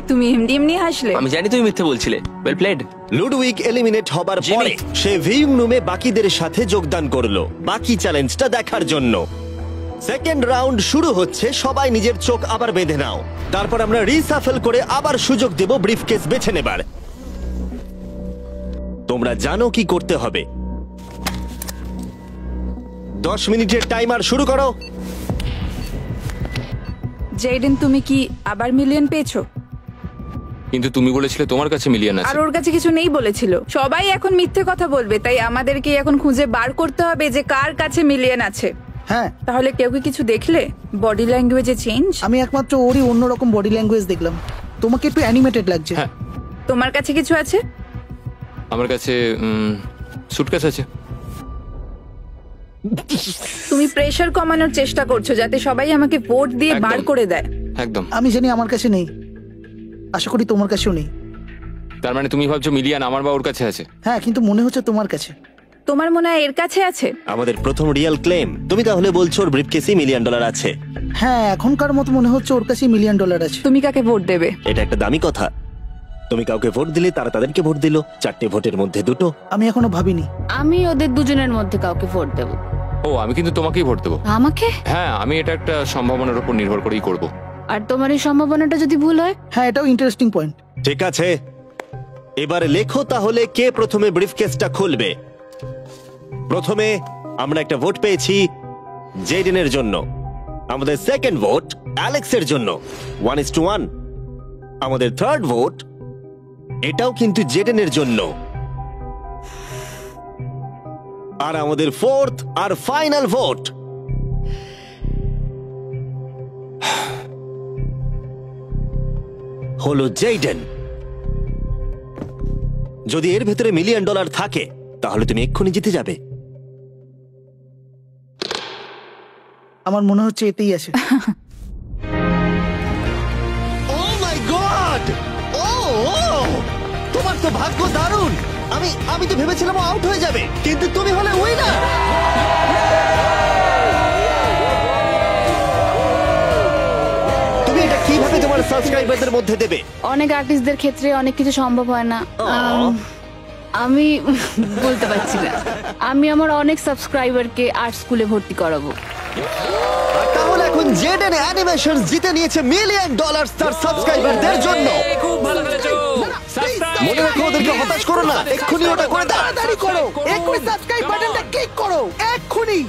তুমি এমনি এমনি হাসলে। আমি জানি তুমি মিথ্যে বলছিলে। Well played. লুডউইক এলিমিনেট হবার পরে সে ভিউইং রুমে বাকিদের সাথে যোগদান করলো বাকি চ্যালেঞ্জটা দেখার জন্য। সেকেন্ড রাউন্ড শুরু হচ্ছে। সবাই নিজের চোখ আবার বেঁধে নাও। তারপর আমরা রিসাফেল করে আবার সুযোগ দেব ব্রিফকেস বেছে নেবার। তোমরা জানো কি করতে হবে। 10 মিনিটের টাইমার শুরু করো। জেডেন, তুমি কি আবার মিলিয়ন পেয়েছো? কিন্তু তুমি বলেছিলে তোমার কাছে মিলিয়ন আর আছে। ওর কাছে কিছু নেই বলেছিল। সবাই এখন মিথ্যে কথা বলবে, তাই আমাদেরকে এখন খুঁজে বার করতে হবে যে কার কাছে মিলিয়ন আছে। হ্যাঁ, তাহলে কেউ কি কিছু দেখলে? বডি ল্যাঙ্গুয়েজে চেঞ্জ? আমি একমাত্র ওরই অন্যরকম বডি ল্যাঙ্গুয়েজ দেখলাম। তোমাকে একটু অ্যানিমেটেড লাগছে। হ্যাঁ। তোমার কাছে কিছু আছে? আমার কাছে সুটকেস আছে। তুমি প্রেসার কমানোর চেষ্টা করছো যাতে সবাই আমাকে ভোট দিয়ে বার একদম। করে দেয়। একদম। আমি জানি আমার কাছে নেই, আশা করি তোমার কাছেও নেই। তার মানে তুমি ভাবছো মিলিয়ন আমার বা ওর কাছে আছে? হ্যাঁ, কিন্তু মনে হচ্ছে তোমার কাছে। তোমার মনে হয় এর কাছে আছে? আমাদের প্রথম রিয়েল ক্লেম। তুমি তাহলে বলছো ওর ব্রিফকেসে $1 মিলিয়ন আছে? হ্যাঁ, এখনকার মতো মনে হচ্ছে ওর কাছে $1 মিলিয়ন আছে। তুমি কাকে ভোট দেবে? এটা একটা দামি কথা। তুমি কাউকে ভোট দিলে তারা তাদেরকে ভোট দিল, 4টে ভোটের মধ্যে 2টো। আমি এখনো ভাবিনি। আমি ওদের দুজনের মধ্যে কাউকে ভোট দেবো। ও, আমি কিন্তু তোমাকেই ভোট দেবো। আমাকে? হ্যাঁ, আমি এটা একটা সম্ভাবনার উপর নির্ভর করেই করব। আর তোমার এই সম্ভাবনাটা যদি ভুল হয়? হ্যাঁ, এটাও ইন্টারেস্টিং পয়েন্ট। ঠিক আছে, এবারে লেখো তাহলে কে প্রথমে ব্রিফকেসটা খুলবে। প্রথমে আমরা একটা ভোট পেয়েছি জেডেনের জন্য। আমাদের সেকেন্ড ভোট অ্যালেক্সের জন্য, 1:1। আমাদের থার্ড ভোট এটাও কিন্তু জেডেনের জন্য। আর আমাদের ফোর্থ আর ফাইনাল ভোট হলো জেডেন। যদি এর ভেতরে $1 মিলিয়ন থাকে তাহলে তুমি এক্ষুনি জিতে যাবে। আমার মনে হচ্ছে এতেই আছে। ও মাই গড! ও তোমার তো ভাগ্য দারুণ। আমি তো ভেবেছিলাম আউট হয়ে যাবে, কিন্তু তুমি হলে উইনার। তুমি এটা কিভাবে তোমার সাবস্ক্রাইবারদের মধ্যে দেবে? অনেক আর্টিস্টদের ক্ষেত্রে অনেক কিছু সম্ভব হয় না। আমি বলতে পারছি না। আমি আমার অনেক সাবস্ক্রাইবারকে আর্ট স্কুলে ভর্তি করাবো। আর তাহলে এখন জেডেন অ্যানিমেশন জিতে নিয়েছে $1 মিলিয়ন তার সাবস্ক্রাইবারদের জন্য। খুব ভালো খেলেছো। মনে রাখো, ওদেরকে হতাশ করো না, এক্ষুনি ওটা করে দাও। তাড়াতাড়ি করো, এক্ষুনি সাবস্ক্রাইব বাটনটা ক্লিক করো, এক্ষুনি।